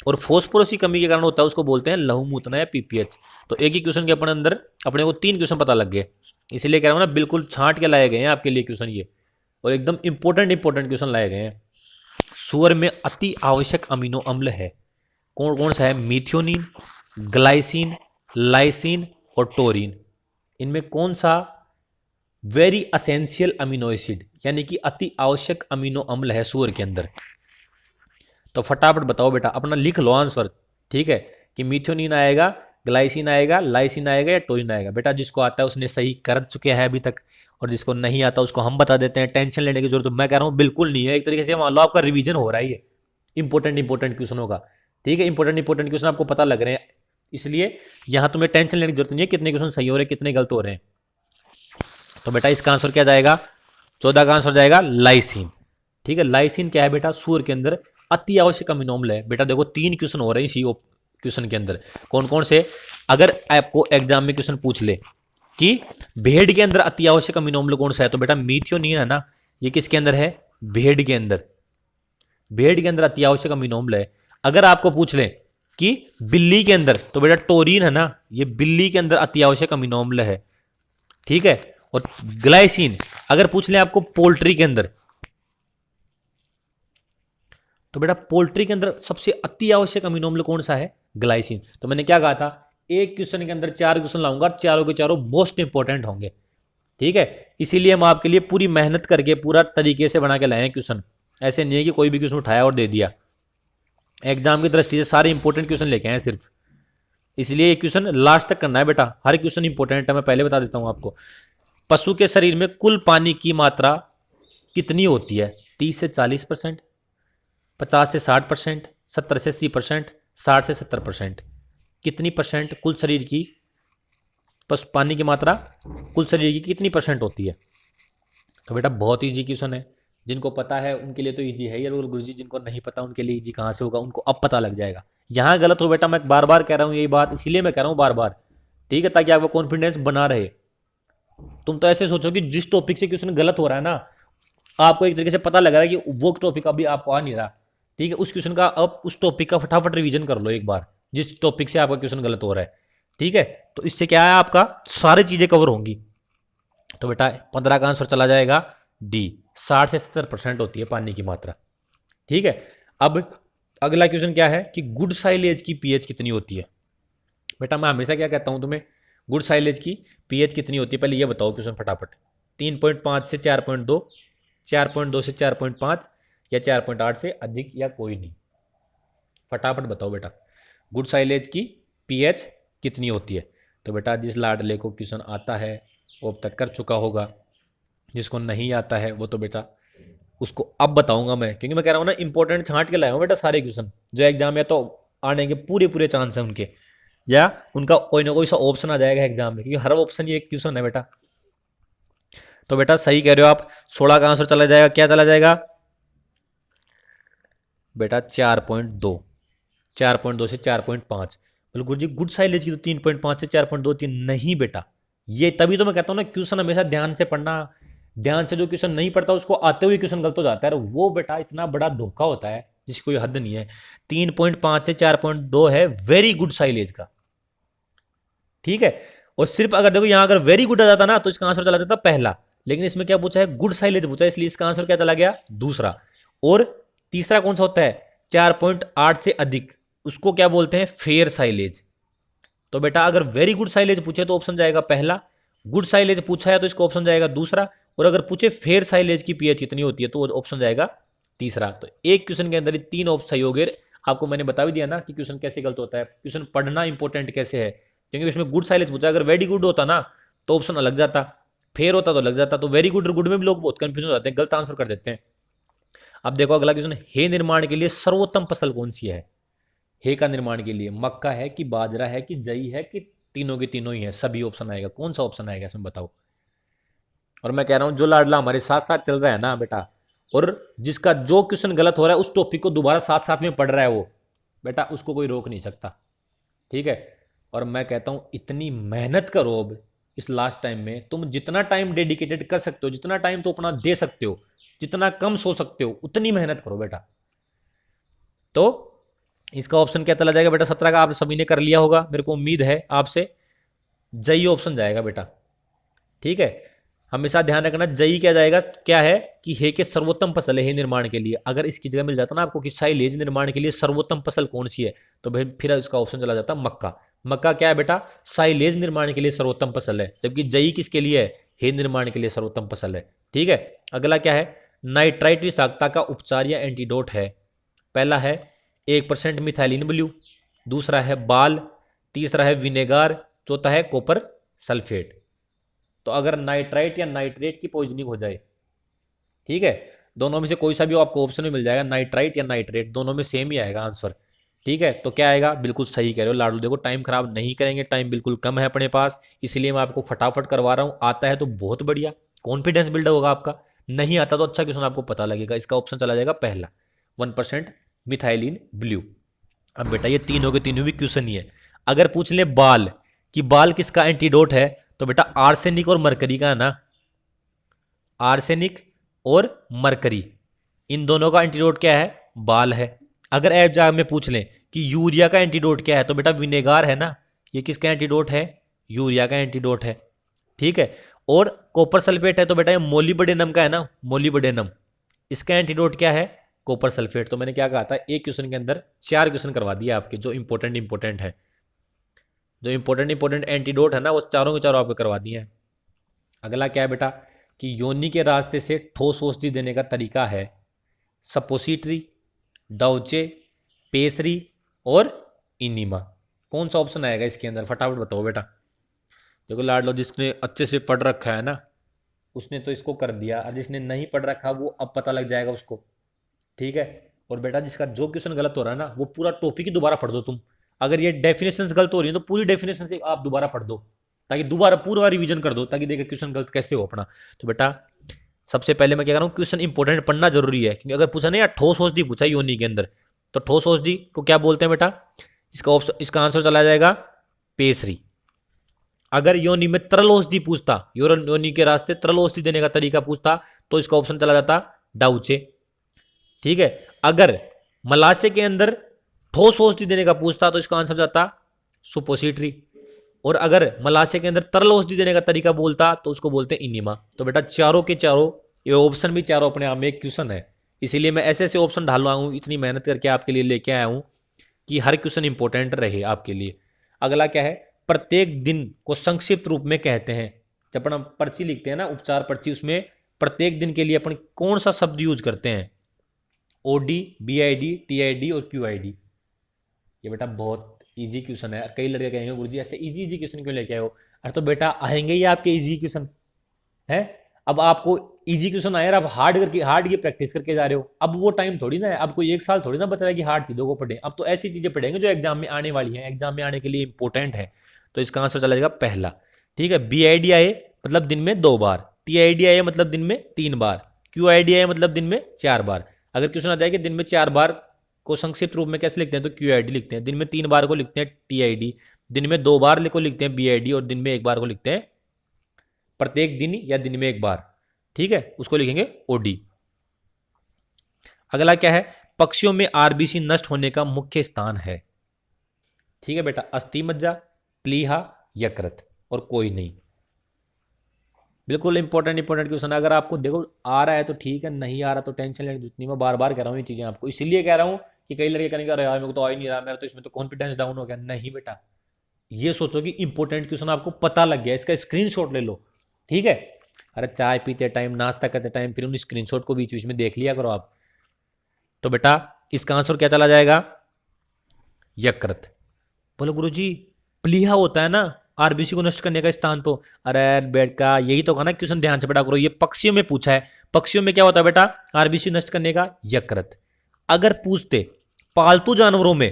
और फॉस्फोरस की कमी के कारण होता है उसको बोलते हैं लहू मूतना या पीपीएच। तो एक ही क्वेश्चन के अपने अंदर अपने को 3 क्वेश्चन पता लग गए। इसीलिए कह रहा हूँ ना, बिल्कुल छांट के लाए गए हैं आपके लिए क्वेश्चन ये, और एकदम इंपॉर्टेंट क्वेश्चन लाए गए हैं। सुअर में अति आवश्यक अमीनो अम्ल है, कौन कौन सा है? मीथियोनिन, ग्लाइसिन, लाइसिन और टोरिन। इनमें कौन सा वेरी असेंशियल अमीनो एसिड यानी कि अति आवश्यक अमीनो अम्ल है सुअर के अंदर? तो फटाफट बताओ बेटा, अपना लिख लो आंसर, ठीक है, कि मीथियोनिन आएगा, ग्लाइसिन आएगा, लाइसिन आएगा या टोरिन आएगा। बेटा जिसको आता है उसने सही कर चुके हैं अभी तक, और जिसको नहीं आता उसको हम बता देते हैं। टेंशन लेने की जरूरत तो मैं कह रहा हूँ बिल्कुल नहीं है। एक तरीके से मान लो आपका रिवीजन हो रहा है ये इंपॉर्टेंट क्वेश्चनों का, ठीक है। इंपॉर्टेंट क्वेश्चन आपको पता लग रहे हैं, इसलिए यहां तुम्हें टेंशन लेने की जरूरत नहीं है कितने क्वेश्चन सही हो रहे हैं कितने गलत हो रहे हैं। तो बेटा इसका आंसर क्या जाएगा? 14 का आंसर जाएगा लाइसिन, ठीक है। लाइसिन क्या है बेटा? सूअर के अंदर अति आवश्यक अमीनो अम्ल है। बेटा देखो 3 क्वेश्चन हो रहे हैं इसी क्वेश्चन के अंदर, कौन कौन से? अगर आपको एग्जाम में क्वेश्चन पूछ ले कि भेड़ के अंदर अति आवश्यक अमीनो अम्ल कौन सा है, तो बेटा मीथियोनिन है ना, ये किसके अंदर है? भेड़ के अंदर। भेड़ के अंदर अति आवश्यक अमीनो अम्ल है। अगर आपको पूछ ले कि बिल्ली के अंदर, तो बेटा टोरिन है ना, ये बिल्ली के अंदर अति आवश्यक अमीनो अम्ल है, ठीक है। और ग्लाइसिन अगर पूछ ले आपको पोल्ट्री के अंदर, तो बेटा पोल्ट्री के अंदर सबसे अति आवश्यक अमीनो अम्ल कौन सा है? ग्लाइसिन। तो मैंने क्या कहा था, एक क्वेश्चन के अंदर 4 क्वेश्चन लाऊंगा, चारों के चारों मोस्ट इंपॉर्टेंट होंगे, ठीक है। इसीलिए हम आपके लिए पूरी मेहनत करके पूरा तरीके से बना के लाए हैं क्वेश्चन। ऐसे नहीं है कि कोई भी क्वेश्चन उठाया और दे दिया। एग्जाम की दृष्टि से सारे इंपॉर्टेंट क्वेश्चन लेके आए सिर्फ, इसलिए ये क्वेश्चन लास्ट तक करना है बेटा। हर क्वेश्चन इंपॉर्टेंट है, मैं पहले बता देता हूं आपको। पशु के शरीर में कुल पानी की मात्रा कितनी होती है? 30 से 40%, 50 से 60%, 70 से 80%, 60 से 70%। कितनी परसेंट कुल शरीर की पशु पानी की मात्रा कुल शरीर की कितनी परसेंट होती है? तो बेटा बहुत ईजी क्वेश्चन है, जिनको पता है उनके लिए तो ईजी है ये। गुरुजी जिनको नहीं पता उनके लिए ईजी कहाँ से होगा, उनको अब पता लग जाएगा। यहाँ गलत हो बेटा, मैं बार बार कह रहा हूँ यही बात, इसीलिए मैं कह रहा हूँ बार बार, ठीक है, ताकि आपको कॉन्फिडेंस बना रहे। तुम तो ऐसे सोचो कि जिस टॉपिक से क्वेश्चन गलत हो रहा है ना, आपको एक तरीके से पता लग रहा है कि वो टॉपिक अभी आपको आ नहीं रहा, ठीक है। उस क्वेश्चन का अब उस टॉपिक का फटाफट रिवीजन कर लो एक बार, जिस टॉपिक से आपका क्वेश्चन गलत हो रहा है, ठीक है। तो इससे क्या है, आपका सारी चीजें कवर होंगी। तो बेटा 15 का आंसर चला जाएगा डी, 60 से 70% होती है पानी की मात्रा, ठीक है। अब अगला क्वेश्चन क्या है कि गुड साइलेज की पीएच कितनी होती है? बेटा मैं हमेशा क्या कहता हूं तुम्हें, गुड साइलेज की पीएच कितनी होती है, पहले ये बताओ क्वेश्चन फटाफट। 3.5 से 4.2, 4.2 से 4.5 या 4.8 से अधिक या कोई नहीं? फटाफट बताओ बेटा, गुड साइलेज की पीएच कितनी होती है? तो बेटा जिस लाडले को क्वेश्चन आता है वो अब तक कर चुका होगा, जिसको नहीं आता है वो तो बेटा उसको अब बताऊंगा मैं, क्योंकि मैं कह रहा हूँ ना इंपॉर्टेंट छांट के लाया हूँ बेटा सारे क्वेश्चन जो एग्जाम में तो आने के पूरे चांस है उनके, या उनका कोई ना कोई सा ऑप्शन आ जाएगा एग्जाम में, क्योंकि हर ऑप्शन ये एक क्वेश्चन है बेटा। तो बेटा सही कह रहे हो आप, 16 का आंसर चला जाएगा, क्या चला जाएगा बेटा? 4.2, 4.2 से 4.5। बिल्कुल जी, गुड साइलेज की तो 3.5 से 4.2 थी। नहीं बेटा, ये तभी तो मैं कहता हूं ना क्वेश्चन हमेशा ध्यान से पढ़ना। ध्यान से जो क्वेश्चन नहीं पढ़ता उसको आते हुए क्वेश्चन गलत हो जाता है, वो बेटा इतना बड़ा धोखा होता है जिसकी कोई हद नहीं है। 3.5 से 4.2 है वेरी गुड साइलेज का, ठीक है। और सिर्फ अगर देखो यहां अगर वेरी गुड आ जाता ना तो इसका आंसर चला जाता पहला, लेकिन इसमें क्या पूछा है? गुड साइलेज पूछा है, इसलिए इसका आंसर क्या चला गया? दूसरा। और तीसरा कौन सा होता है? 4.8 से अधिक, उसको क्या बोलते हैं? Fair silage. तो बेटा अगर वेरी गुड साइलेज पूछे तो ऑप्शन जाएगा पहला, गुड साइलेज पूछा है तो इसका ऑप्शन जाएगा दूसरा, और अगर पूछे फेयर साइलेज की पीएच कितनी होती है तो ऑप्शन जाएगा तीसरा। तो एक क्वेश्चन के अंदर 3 ऑप्शन सही हो गए। आपको मैंने बता भी दिया ना कि क्वेश्चन कैसे गलत होता है, क्वेश्चन पढ़ना इंपॉर्टेंट कैसे है, क्योंकि इसमें गुड साइलेज पूछा, अगर वेरी गुड होता ना तो ऑप्शन अलग जाता, फेयर होता तो लग जाता। तो वेरी गुड और गुड में भी लोग बहुत कंफ्यूजन हो जाते हैं, गलत आंसर कर देते हैं। अब देखो अगला क्वेश्चन, हे निर्माण के लिए सर्वोत्तम फसल कौन सी है? हे का निर्माण के लिए मक्का है कि बाजरा है कि जई है कि तीनों के तीनों ही है? सभी ऑप्शन आएगा, कौन सा ऑप्शन आएगा इसमें बताओ। और मैं कह रहा हूं जो लाडला हमारे साथ साथ चल रहा है ना बेटा, और जिसका जो क्वेश्चन गलत हो रहा है उस टॉपिक को दोबारा साथ साथ में पढ़ रहा है वो बेटा, उसको कोई रोक नहीं सकता, ठीक है। और मैं कहता हूं इतनी मेहनत करो अब इस लास्ट टाइम में, तुम जितना टाइम डेडिकेटेड कर सकते हो, जितना टाइम तो अपना दे सकते हो, जितना कम सो सकते हो उतनी मेहनत करो बेटा। तो इसका ऑप्शन क्या चला जाएगा बेटा? 17 का आप सभी ने कर लिया होगा, मेरे को उम्मीद है आपसे। जई ऑप्शन जाएगा बेटा, ठीक है। हमेशा ध्यान रखना जई क्या जाएगा, क्या है कि हे के सर्वोत्तम फसल है हे निर्माण के लिए। अगर इसकी जगह मिल जाता ना आपको कि साइलेज निर्माण के लिए सर्वोत्तम फसल कौन सी है, तो भाई फिर इसका ऑप्शन चला जाता मक्का। मक्का क्या है बेटा? साइलेज निर्माण के लिए सर्वोत्तम फसल है, जबकि जई किसके लिए है? हे निर्माण के लिए सर्वोत्तम फसल है, ठीक है। अगला क्या है? नाइट्राइट विषाक्तता का उपचार या एंटीडोट है। पहला है 1% मिथाइलिन ब्लू, दूसरा है बाल, तीसरा है विनेगार, चौथा है कॉपर सल्फेट। तो अगर नाइट्राइट या नाइट्रेट की पॉइजनिंग हो जाए, ठीक है, दोनों में से कोई सा भी आपको ऑप्शन में मिल जाएगा, नाइट्राइट या नाइट्रेट, दोनों में सेम ही आएगा आंसर, ठीक है। तो क्या आएगा? बिल्कुल सही कह रहे हो लाडू। देखो टाइम खराब नहीं करेंगे, टाइम बिल्कुल कम है अपने पास, इसलिए मैं आपको फटाफट करवा रहा हूं। आता है तो बहुत बढ़िया, कॉन्फिडेंस बिल्ड होगा आपका, नहीं आता तो अच्छा क्वेश्चन आपको पता लगेगा। इसका ऑप्शन चला जाएगा पहला 1% मिथाइलिन ब्लू। अब बेटा ये तीनों के तीनों भी क्वेश्चन ही है। अगर पूछ ले बाल कि बाल किसका एंटीडोट है, तो बेटा आर्सेनिक और मरकरी का है ना, आर्सेनिक और मरकरी, इन दोनों का एंटीडोट क्या है? बाल है। अगर एग्जाम में पूछ लें कि यूरिया का एंटीडोट क्या है, तो बेटा विनेगार है ना, ये किसका एंटीडोट है? यूरिया का एंटीडोट है, ठीक है। और कॉपर सल्फेट है तो बेटा ये मोलिब्डेनम का है ना, मोलिब्डेनम, इसका एंटीडोट क्या है? Copper sulphate. तो मैंने क्या कहा था, एक क्वेश्चन के अंदर 4 क्वेश्चन करवा दिए आपके, जो इंपॉर्टेंट है, जो इंपॉर्टेंट एंटीडोट है ना, वो चारों के चारों आपको करवा दिए हैं। अगला क्या है बेटा कि योनि के रास्ते से ठोस औषधि देने का तरीका है सपोसिटरी, डाउचे, पेसरी और इनिमा। कौन सा ऑप्शन आएगा इसके अंदर? फटाफट बताओ बेटा। देखो लाडलो, जिसने अच्छे से पढ़ रखा है ना उसने तो इसको कर दिया, और जिसने नहीं पढ़ रखा वो अब पता लग जाएगा उसको, ठीक है। और बेटा जिसका जो क्वेश्चन गलत हो रहा है ना, वो पूरा टॉपिक ही दोबारा पढ़ दो तुम। अगर ये डेफिनेशंस गलत हो रही है तो पूरी डेफिनेशन से आप दोबारा पढ़ दो, ताकि दोबारा पूरा रिवीजन कर दो, ताकि देखे क्वेश्चन गलत कैसे हो अपना। तो बेटा सबसे पहले मैं क्या कर रहा हूँ, क्वेश्चन इंपॉर्टेंट पढ़ना जरूरी है, क्योंकि अगर पूछा नहीं यार ठोस औषधि पूछा योनि के अंदर, तो ठोस औषधि को क्या बोलते हैं बेटा? इसका ऑप्शन, इसका आंसर चला जाएगा पेसरी। अगर योनि में तरल औषधि पूछता, योनि के रास्ते तरल औषधि देने का तरीका पूछता, तो इसका ऑप्शन चला जाता डाउचे, ठीक है। अगर मलाशय के अंदर ठोस औषधि देने का पूछता तो इसका आंसर जाता सुपोसिटरी। और अगर मलाशय के अंदर तरल औषधि देने का तरीका बोलता तो उसको बोलते हैं इनिमा। तो बेटा चारों के चारों, ये ऑप्शन भी चारों अपने आप में एक क्वेश्चन है, इसीलिए मैं ऐसे ऐसे ऑप्शन ढाल रहा हूं, इतनी मेहनत करके आपके लिए लेके आया हूं कि हर क्वेश्चन इंपॉर्टेंट रहे आपके लिए। अगला क्या है? प्रत्येक दिन को संक्षिप्त रूप में कहते हैं। जब अपन पर्ची लिखते हैं ना, उपचार पर्ची, उसमें प्रत्येक दिन के लिए अपन कौन सा शब्द यूज करते हैं? ओडी, बीआईडी, टीआईडी और क्यूआईडी। ये बेटा बहुत इजी क्वेश्चन है। कई लड़के कहेंगे गुरुजी ऐसे इजी इजी क्वेश्चन क्यों लेके आए हो? अरे तो बेटा आएंगे ही आपके इजी क्वेश्चन है। अब आपको इजी क्वेश्चन आए, अब हार्ड की प्रैक्टिस करके जा रहे हो। अब वो टाइम थोड़ी ना है, अब कोई एक साल थोड़ी ना बचा है कि हार्ड चीजों को पढ़े। अब तो ऐसी चीजें पढ़ेंगे जो एग्जाम में आने वाली है, एग्जाम में आने के लिए इंपॉर्टेंट है। तो इसका आंसर चला जाएगा पहला, ठीक है। बीआईडी आए मतलब दिन में 2 बार, टीआईडी आए मतलब दिन में 3 बार, क्यूआईडी आए मतलब दिन में 4 बार। अगर क्वेश्चन आ जाए कि दिन में 4 बार को संक्षिप्त रूप में कैसे लिखते हैं, तो क्यूआईडी लिखते हैं। दिन में 3 बार को लिखते हैं टीआईडी, दिन में 2 बार को लिखते हैं बीआईडी, और दिन में 1 बार को लिखते हैं प्रत्येक दिन या दिन में 1 बार, ठीक है, उसको लिखेंगे ओडी। अगला क्या है? पक्षियों में आरबीसी नष्ट होने का मुख्य स्थान है, ठीक है बेटा, अस्थि मज्जा, प्लीहा, यकृत और कोई नहीं। बिल्कुल इंपॉर्टेंट क्वेश्चन। अगर आपको देखो आ रहा है तो ठीक है, नहीं आ रहा तो टेंशन लेने जितनी, मैं बार बार कह रहा हूँ ये चीजें आपको, इसलिए कह रहा हूँ कि कई लड़के कहेंगे अरे यार मेरे को तो आ ही नहीं रहा, मेरा तो इसमें तो कॉन्फिडेंस डाउन हो गया। नहीं बेटा, ये सोचो कि इंपॉर्टेंट क्वेश्चन आपको पता लग गया, इसका स्क्रीनशॉट ले लो, ठीक है। अरे चाय पीते टाइम, नाश्ता करते टाइम फिर उन स्क्रीनशॉट को बीच बीच में देख लिया करो आप। तो बेटा इसका आंसर क्या चला जाएगा? यकृत। बोलो गुरुजी प्लीहा होता है ना, आरबीसी को नष्ट करने का स्थान तो, अरे बेटा यही तो कहा ना क्वेश्चन ध्यान से बेटा करो, ये पक्षियों में पूछा है। पक्षियों में क्या होता है बेटा आरबीसी नष्ट करने का, यकृत। अगर पूछते पालतू जानवरों में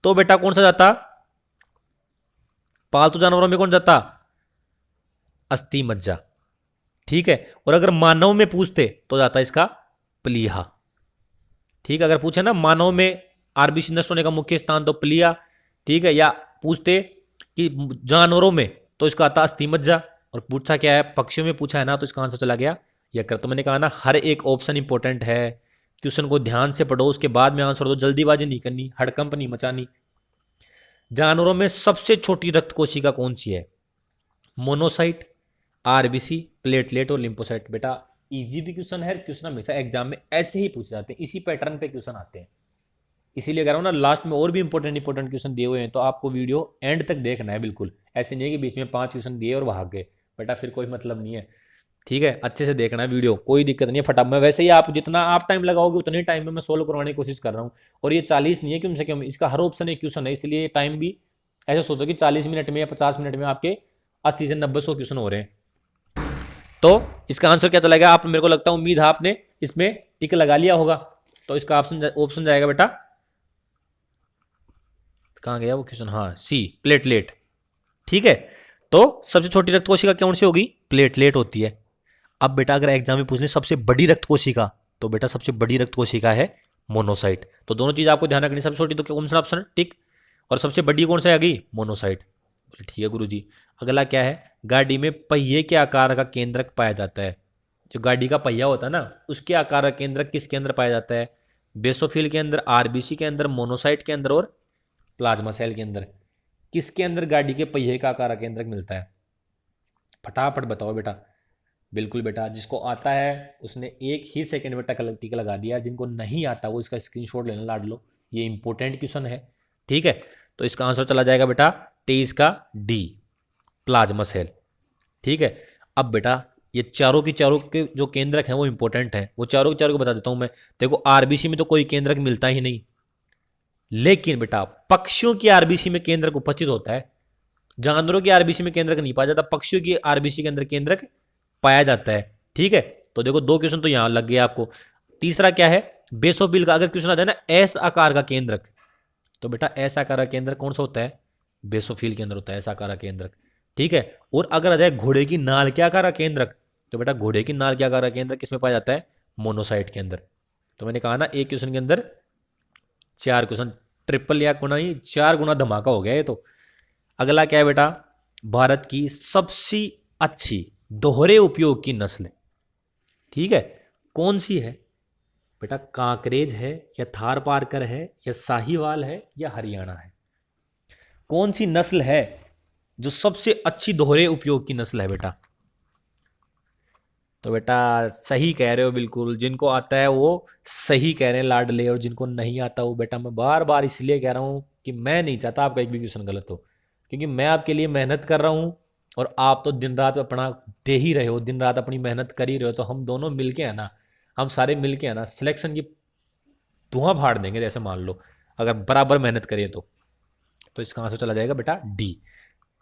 तो बेटा कौन सा जाता, पालतू जानवरों में कौन जाता, अस्थि मज्जा। ठीक है, और अगर मानव में पूछते तो जाता इसका प्लीहा। ठीक है, अगर पूछे ना मानव में आरबीसी नष्ट होने का मुख्य स्थान तो प्लीहा। ठीक है, या पूछते कि जानवरों में तो इसका आता अस्थि मज्जा, और पूछा क्या है पक्षियों में पूछा है ना, तो इसका आंसर चला गया यकृत। तो मैंने कहा ना हर एक ऑप्शन इंपॉर्टेंट है, क्वेश्चन को ध्यान से पढ़ो, उसके बाद में आंसर दो, जल्दीबाजी नहीं करनी, हड़कंप नहीं मचानी। जानवरों में सबसे छोटी रक्त कोशिका कौन सी है, मोनोसाइट, आरबीसी, प्लेटलेट और लिम्फोसाइट। बेटा इजी भी क्वेश्चन है, क्वेश्चन हमेशा एग्जाम में ऐसे ही पूछे जाते हैं, इसी पैटर्न पे क्वेश्चन आते हैं, इसीलिए कह रहा हूं ना लास्ट में और भी इंपॉर्टेंट क्वेश्चन दिए हुए हैं, तो आपको वीडियो एंड तक देखना है बिल्कुल। ऐसे नहीं है कि बीच में 5 क्वेश्चन दिए और भाग गए, बेटा फिर कोई मतलब नहीं है। ठीक है, अच्छे से देखना है वीडियो, कोई दिक्कत नहीं है, फटाफट में वैसे ही आप जितना आप टाइम लगाओगे उतने टाइम में मैं सोल्व करवाने की कोशिश कर रहा हूँ। और ये 40 नहीं है कि उनसे कम, इसका हर ऑप्शन एक क्वेश्चन है, इसलिए टाइम भी ऐसे सोचो कि 40 मिनट में या 50 मिनट में आपके 80 से 90 100 क्वेश्चन हो रहे हैं। तो इसका आंसर क्या चलेगा, आप मेरे को लगता है उम्मीद है आपने इसमें टिक लगा लिया होगा, तो इसका ऑप्शन जाएगा बेटा, कहां गया वो क्वेश्चन, हाँ सी, प्लेटलेट। ठीक है, तो सबसे छोटी रक्त कोशिका कौन सी होगी, प्लेटलेट होती है। अब बेटा अगर एग्जाम में पूछने सबसे बड़ी रक्त कोशिका, तो बेटा सबसे बड़ी रक्त कोशिका है मोनोसाइट। तो दोनों चीज आपको ध्यान रखनी, सबसे छोटी तो कौन सा ऑप्शन है, टिक, और सबसे बड़ी कौन सा आ गई, मोनोसाइट। ठीक है गुरुजी। अगला क्या है, गाड़ी में पहिए के आकार का केंद्रक पाया जाता है, जो गाड़ी का पहिया होता है ना उसके आकार का केंद्रक किसके अंदर पाया जाता है, बेसोफिल के अंदर, आरबीसी के अंदर, मोनोसाइट के अंदर और प्लाज्मा सेल के अंदर। किसके अंदर गाड़ी के पहिए का आकार केंद्रक मिलता है, फटाफट बताओ बेटा। बिल्कुल बेटा, जिसको आता है उसने एक ही सेकंड में टिक लगा दिया, जिनको नहीं आता वो इसका स्क्रीनशॉट लेना लाड लो, ये इंपॉर्टेंट क्वेश्चन है। ठीक है, तो इसका आंसर चला जाएगा बेटा 23 का डी, प्लाज्मा सेल। ठीक है, अब बेटा ये चारों की चारों के जो केंद्रक हैं वो इंपॉर्टेंट हैं, वो चारों के चारों को बता देता हूं मैं। देखो आरबीसी में तो कोई केंद्रक मिलता ही नहीं, लेकिन बेटा पक्षियों की आरबीसी में केंद्रक उपस्थित होता है, जानवरों की आरबीसी में केंद्रक नहीं पाया जाता, पक्षियों की आरबीसी के अंदर केंद्रक पाया जाता है। ठीक है, तो देखो 2 क्वेश्चन तो यहां लग गए आपको। तीसरा क्या है, बेसोफिल का अगर क्वेश्चन आ जाए ना एस आकार का केंद्रक, तो बेटा एस आकार का केंद्रक कौन सा होता है, बेसोफिल के अंदर होता है एस आकार का केंद्रक। ठीक है, और अगर आ जाए घोड़े की नाल के आकार का केंद्रक, तो बेटा घोड़े की नाल के आकार का केंद्रक किसमें पाया जाता है, मोनोसाइट के अंदर। तो मैंने कहा ना एक क्वेश्चन के अंदर 4 क्वेश्चन, ट्रिपल या गुना ही 4 गुना धमाका हो गया ये तो। अगला क्या है बेटा, भारत की सबसे अच्छी दोहरे उपयोग की नस्ल, ठीक है, कौन सी है बेटा, कांकरेज है या थार पारकर है या साहीवाल है या हरियाणा है, कौन सी नस्ल है जो सबसे अच्छी दोहरे उपयोग की नस्ल है बेटा। तो बेटा सही कह रहे हो बिल्कुल, जिनको आता है वो सही कह रहे हैं लाडले, और जिनको नहीं आता वो बेटा मैं बार बार इसलिए कह रहा हूं कि मैं नहीं चाहता आपका एक भी क्वेश्चन गलत हो, क्योंकि मैं आपके लिए मेहनत कर रहा हूं और आप तो दिन रात अपना दे ही रहे हो, दिन रात अपनी मेहनत कर ही रहे हो, तो हम दोनों मिलके है ना, हम सारे मिलके है ना सिलेक्शन की धुआं फाड़ देंगे, जैसे मान लो अगर बराबर मेहनत करिए तो इसका आंसर चला जाएगा बेटा डी।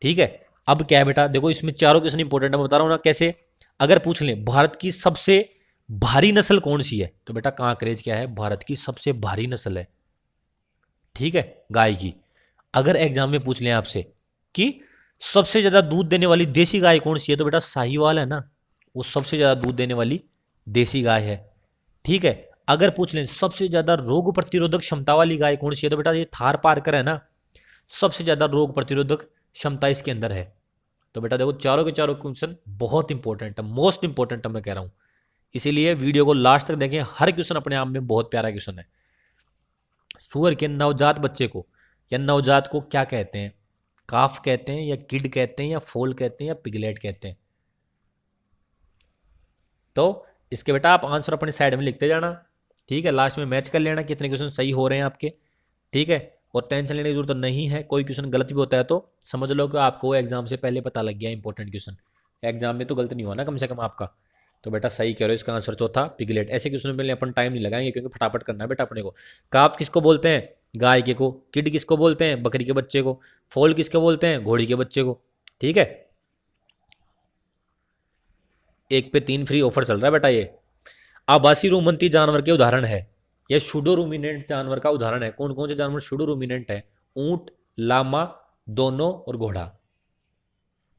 ठीक है, अब क्या है बेटा, देखो इसमें चारों क्वेश्चन इंपॉर्टेंट है, बता रहा हूं ना कैसे। अगर पूछ लें भारत की सबसे भारी नस्ल कौन सी है, तो बेटा कांकरेज क्या है, भारत की सबसे भारी नस्ल है। ठीक है, गाय की। अगर एग्जाम में पूछ लें आपसे कि सबसे ज्यादा दूध देने वाली देसी गाय कौन सी है, तो बेटा साहीवाल है ना, वो सबसे ज्यादा दूध देने वाली देसी गाय है। ठीक है, अगर पूछ लें सबसे ज्यादा रोग प्रतिरोधक क्षमता वाली गाय कौन सी है, तो बेटा ये थार पारकर है ना, सबसे ज्यादा रोग प्रतिरोधक क्षमता इसके अंदर है। तो बेटा देखो चारों के चारों क्वेश्चन बहुत इंपॉर्टेंट है, मोस्ट इंपॉर्टेंट है मैं कह रहा हूं, इसीलिए वीडियो को लास्ट तक देखें, हर क्वेश्चन अपने आप में बहुत प्यारा क्वेश्चन है। सुअर के नवजात बच्चे को या नवजात को क्या कहते हैं, काफ कहते हैं या किड कहते हैं या फोल कहते हैं या पिगलेट कहते हैं। तो इसके बेटा आप आंसर अपने साइड में लिखते जाना, ठीक है, लास्ट में मैच कर लेना कितने क्वेश्चन सही हो रहे हैं आपके। ठीक है, और टेंशन लेने की जरूरत नहीं है, कोई क्वेश्चन गलत भी होता है तो समझ लो कि आपको एग्जाम से पहले पता लग गया इंपॉर्टेंट क्वेश्चन, एग्जाम में तो गलत नहीं हुआ ना कम से कम आपका। तो बेटा सही कह रहे हो, इसका आंसर चौथा पिगलेट। ऐसे क्वेश्चन में अपन टाइम नहीं लगाएंगे क्योंकि फटाफट करना है बेटा अपने को। काफ किसको बोलते हैं, गाय के को। किड किसको बोलते हैं, बकरी के बच्चे को। फोल किसको बोलते हैं, घोड़ी के बच्चे को। ठीक है, 1 पे 3 फ्री ऑफर चल रहा है बेटा। ये आभासी रोमंती जानवर के उदाहरण है, यह शूडो रूमिनेंट जानवर का उदाहरण है। कौन कौन से जानवर शूडो रूमिनेंट है? ऊंट, लामा, दोनों और घोड़ा।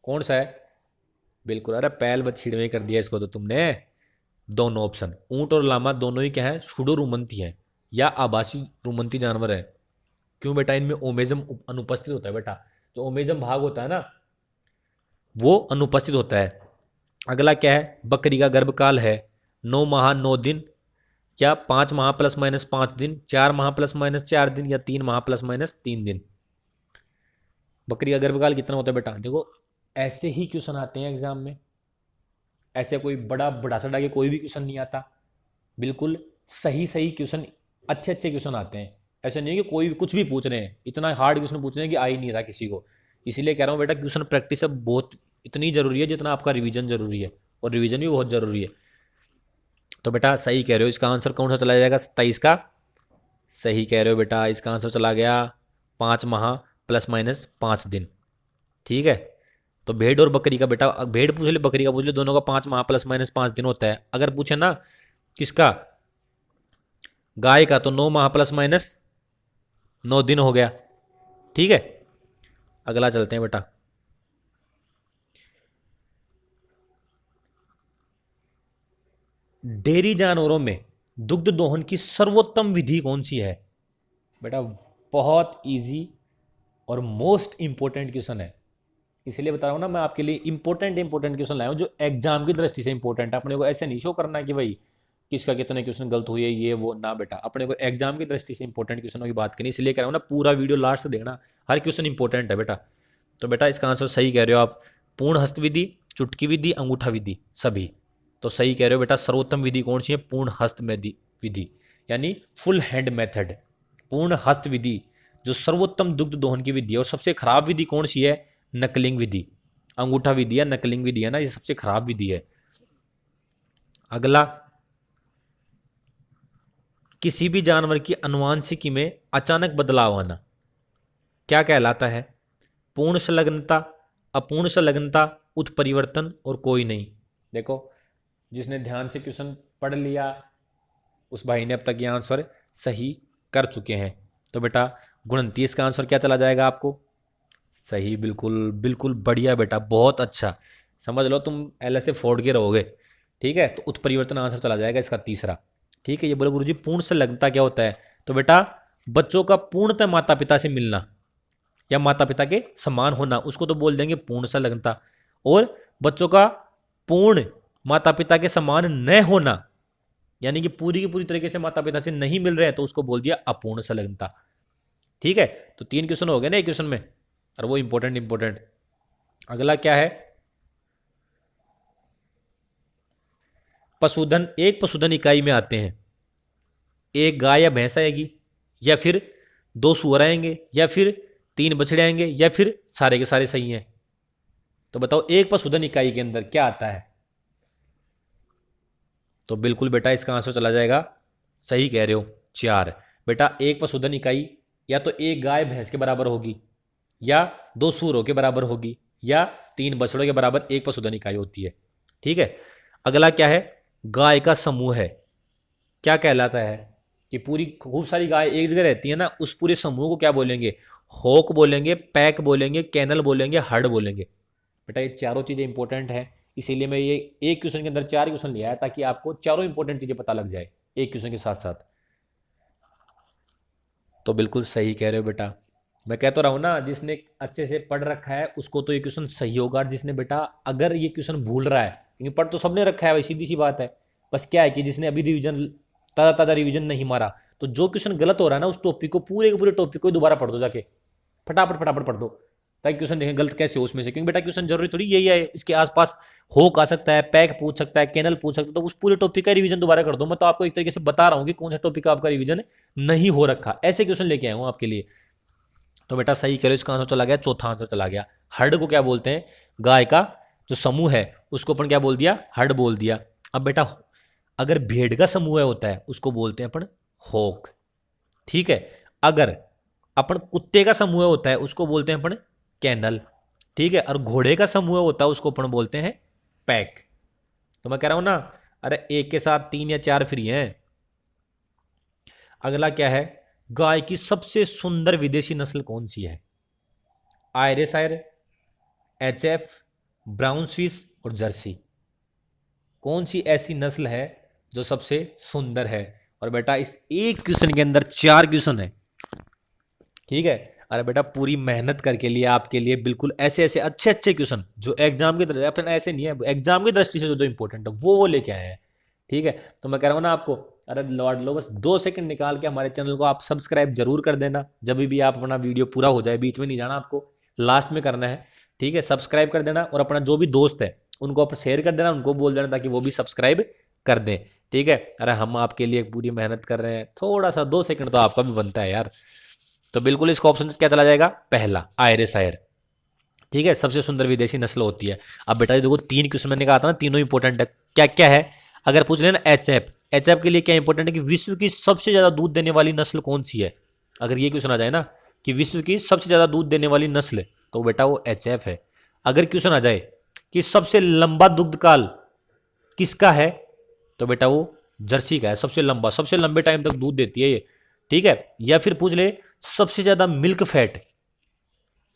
कौन सा है? बिल्कुल, अरे पहल बच छिड़वे कर दिया इसको तो तुमने। दोनों ऑप्शन, ऊंट और लामा दोनों ही क्या है? शूडो रूमंती है या आभासी रूमंती जानवर है। क्यों बेटा? इनमें ओमेजम अनुपस्थित होता है बेटा। जो ओमेजम भाग होता है ना, वो अनुपस्थित होता है। अगला क्या है? बकरी का गर्भकाल है 9 माह 9 दिन, या 5 माह प्लस माइनस 5 दिन, 4 माह प्लस माइनस 4 दिन, या 3 माह प्लस माइनस 3 दिन। बकरी का गर्भकाल कितना होता है बेटा? देखो ऐसे ही क्वेश्चन आते हैं एग्जाम में, ऐसे कोई बड़ा बड़ा सड़ा के कोई भी क्वेश्चन नहीं आता। बिल्कुल सही सही क्वेश्चन, अच्छे अच्छे क्वेश्चन आते हैं। ऐसे नहीं है कि कोई भी कुछ भी पूछ रहे हैं, इतना हार्ड क्वेश्चन पूछ रहे हैं कि आ ही नहीं रहा किसी को। इसीलिए कह रहा हूँ बेटा, क्वेश्चन प्रैक्टिस अब बहुत इतनी जरूरी है जितना आपका रिवीजन जरूरी है, और रिवीजन भी बहुत जरूरी है। तो बेटा सही कह रहे हो, इसका आंसर कौन सा चला जाएगा? 27 का सही कह रहे हो बेटा। इसका आंसर चला गया 5 माह प्लस माइनस 5 दिन। ठीक है, तो भेड़ और बकरी का बेटा, भेड़ पूछ ले बकरी का पूछ ले, दोनों का 5 माह प्लस माइनस 5 दिन होता है। अगर पूछे ना किसका, गाय का, तो 9 माह प्लस माइनस 9 दिन हो गया। ठीक है, अगला चलते हैं बेटा। डेयरी जानवरों में दुग्ध दोहन की सर्वोत्तम विधि कौन सी है? बेटा बहुत इजी और मोस्ट इंपॉर्टेंट क्वेश्चन है, इसलिए बता रहा हूं ना मैं आपके लिए। इंपॉर्टेंट क्वेश्चन लाया हूं जो एग्जाम की दृष्टि से इंपॉर्टेंट है। अपने को ऐसे नहीं शो करना है कि भाई किसका कितने क्वेश्चन गलत हुए ये वो ना बेटा, अपने को एग्जाम की दृष्टि से इंपॉर्टेंट क्वेश्चनों की बात करनी, इसलिए कह रहा हूं ना पूरा वीडियो लास्ट देखना, हर क्वेश्चन इंपॉर्टेंट है बेटा। तो बेटा इसका आंसर सही कह रहे हो आप, पूर्ण हस्त विधि, चुटकी विधि, अंगूठा विधि, सभी। तो सही कह रहे हो बेटा, सर्वोत्तम विधि कौन सी है? पूर्ण हस्त विधि, यानी फुल हैंड मेथड, पूर्ण हस्त विधि जो सर्वोत्तम दुग्ध दोहन की विधि है। और सबसे खराब विधि कौन सी है? नकलिंग विधि, अंगूठा विधि या नकलिंग विधि है ना, ये सबसे खराब विधि है। अगला, किसी भी जानवर की आनुवांशिकी में अचानक बदलाव आना क्या कहलाता है? पूर्ण संलग्नता, अपूर्ण संलग्नता, उत्परिवर्तन और कोई नहीं। देखो जिसने ध्यान से क्वेश्चन पढ़ लिया उस भाई ने अब तक ये आंसर सही कर चुके हैं। तो बेटा गुणनती इसका आंसर क्या चला जाएगा आपको? सही, बिल्कुल बिल्कुल बढ़िया बेटा, बहुत अच्छा। समझ लो तुम ऐसे फोड़ के रहोगे। ठीक है, तो उत्परिवर्तन आंसर चला जाएगा इसका तीसरा। ठीक है, ये बोले गुरुजी पूर्ण संलग्नता क्या होता है? तो बेटा बच्चों का पूर्णतः माता पिता से मिलना या माता पिता के समान होना, उसको तो बोल देंगे पूर्ण संलग्नता। और बच्चों का पूर्ण माता पिता के समान न होना, यानी कि पूरी की पूरी तरीके से माता पिता से नहीं मिल रहे हैं, तो उसको बोल दिया अपूर्ण संलग्नता। ठीक है, तो 3 क्वेश्चन हो गए ना एक क्वेश्चन में, और वो इंपॉर्टेंट। अगला क्या है? पशुधन, एक पशुधन इकाई में आते हैं एक गाय या भैंस आएगी, या फिर 2 सूअर आएंगे, या फिर 3 बछड़े आएंगे, या फिर सारे के सारे सही हैं। तो बताओ एक पशुधन इकाई के अंदर क्या आता है? तो बिल्कुल बेटा इसका आंसर चला जाएगा, सही कह रहे हो, 4। बेटा एक पशुधन इकाई या तो एक गाय भैंस के बराबर होगी, या 2 सूअरों के बराबर होगी, या 3 बछड़ों के बराबर एक पशुधन इकाई होती है। ठीक है, अगला क्या है? गाय का समूह है क्या कहलाता है? कि पूरी खूब सारी गाय एक जगह रहती है ना, उस पूरे समूह को क्या बोलेंगे? होक बोलेंगे, पैक बोलेंगे, कैनल बोलेंगे, हर्ड बोलेंगे। बेटा ये चारों चीजें इंपॉर्टेंट है, इसीलिए मैं ये एक क्वेश्चन के अंदर 4 क्वेश्चन लिया है, ताकि आपको चारों इंपॉर्टेंट चीजें पता लग जाए एक क्वेश्चन के साथ साथ। तो बिल्कुल सही कह रहे हो बेटा, मैं कह तो रहा हूं ना, जिसने अच्छे से पढ़ रखा है उसको तो ये क्वेश्चन सही होगा, और जिसने बेटा अगर ये क्वेश्चन भूल रहा है, क्योंकि पढ़ तो सबने रखा है भाई, सीधी सी बात है, बस क्या है कि जिसने अभी रिवीजन ताज़ा ताज़ा रिवीजन नहीं मारा, तो जो क्वेश्चन गलत हो रहा है ना उस टॉपिक को, पूरे के पूरे टॉपिक को दोबारा पढ़ दो जाके, फटाफट फटाफट पढ़ दो, ताकि क्वेश्चन देखें गलत कैसे हो उसमें से। क्योंकि बेटा क्वेश्चन जरूरी थोड़ी यही है, इसके आसपास होक आ सकता है, पैक पूछ सकता है, कैनल पूछ सकता है, तो उस पूरे टॉपिक का रिवीजन दोबारा कर दो। मैं तो आपको एक तरीके से बता रहा हूँ कि कौन सा टॉपिक का आपका रिवीजन नहीं हो रखा, ऐसे क्वेश्चन लेके आया हूँ आपके लिए। तो बेटा सही करो, इसका आंसर चला गया, चौथा आंसर चला गया। हर्ड को क्या बोलते हैं? गाय का जो समूह है उसको अपन क्या बोल दिया? हर्ड बोल दिया। अब बेटा अगर भेड़ का समूह होता है उसको बोलते हैं अपन होक। ठीक है, अगर अपन कुत्ते का समूह होता है उसको बोलते हैं अपन कैनल। ठीक है, और घोड़े का समूह होता है उसको अपन बोलते हैं पैक। तो मैं कह रहा हूं ना, अरे एक के साथ 3 या 4 फ्री हैं। अगला क्या है, गाय की सबसे सुंदर विदेशी नस्ल कौन सी है? आयरशायर, एचएफ, ब्राउन स्विस और जर्सी। कौन सी ऐसी नस्ल है जो सबसे सुंदर है? और बेटा इस एक क्वेश्चन के अंदर 4 क्वेश्चन है, ठीक है। अरे बेटा पूरी मेहनत करके लिए आपके लिए बिल्कुल ऐसे ऐसे अच्छे अच्छे क्वेश्चन जो एग्जाम की दृष्टि, अपन ऐसे नहीं है, एग्जाम की दृष्टि से जो इंपॉर्टेंट है वो लेके आए हैं, ठीक है। तो मैं कह रहा हूँ ना आपको, अरे लॉर्ड लो बस 2 सेकंड निकाल के हमारे चैनल को आप सब्सक्राइब जरूर कर देना। जब भी आप अपना वीडियो पूरा हो जाए, बीच में नहीं जाना आपको, लास्ट में करना है, ठीक है। सब्सक्राइब कर देना और अपना जो भी दोस्त है उनको आप शेयर कर देना, उनको बोल देना ताकि वो भी सब्सक्राइब कर दें, ठीक है। अरे हम आपके लिए पूरी मेहनत कर रहे हैं, थोड़ा सा 2 सेकंड तो आपका भी बनता है यार। तो बिल्कुल इसका ऑप्शन क्या चला जाएगा? पहला, आयरशायर, ठीक है, सबसे सुंदर विदेशी नस्ल होती है। अब बेटा देखो 3 क्वेश्चन मैंने कहा था ना, तीनों इंपॉर्टेंट है। क्या क्या है? अगर पूछ लेना एचएफ, एचएफ के लिए क्या इंपॉर्टेंट है कि विश्व की सबसे ज्यादा दूध देने वाली नस्ल कौन सी है? अगर ये क्वेश्चन आ जाए ना कि विश्व की सबसे ज्यादा दूध देने वाली नस्ल, तो बेटा वो एचएफ है। अगर क्वेश्चन आ जाए कि सबसे लंबा दुग्ध काल किसका है, तो बेटा वो जर्सी का है। सबसे लंबा, सबसे लंबे टाइम तक दूध देती है ये, ठीक है। या फिर पूछ ले सबसे ज्यादा मिल्क फैट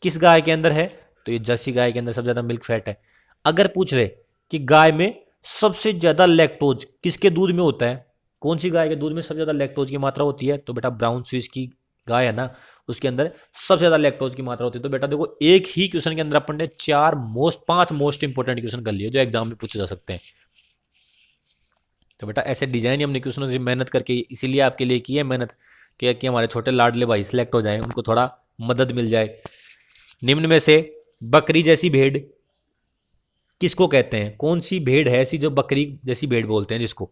किस गाय के अंदर है, तो ये जर्सी गाय के अंदर सबसे ज्यादा मिल्क फैट है। अगर पूछ ले कि गाय में सबसे ज्यादा लैक्टोज किसके दूध में होता है, कौन सी गाय के दूध में सबसे ज्यादा लैक्टोज की मात्रा होती है, तो बेटा ब्राउन स्विस की गाय है ना, उसके अंदर सबसे ज्यादा लैक्टोज की मात्रा होती है। तो बेटा देखो एक ही क्वेश्चन के अंदर अपन ने 5 मोस्ट इंपोर्टेंट क्वेश्चन कर लिए जो एग्जाम में पूछे जा सकते हैं। तो बेटा ऐसे डिजाइन हमने क्वेश्चनों से मेहनत करके इसीलिए आपके लिए की है मेहनत कि हमारे छोटे लाडले भाई सिलेक्ट हो जाएं, उनको थोड़ा मदद मिल जाए। निम्न में से बकरी जैसी भेड़ किसको कहते हैं? कौन सी भेड़ है ऐसी जो बकरी जैसी भेड़ बोलते हैं जिसको,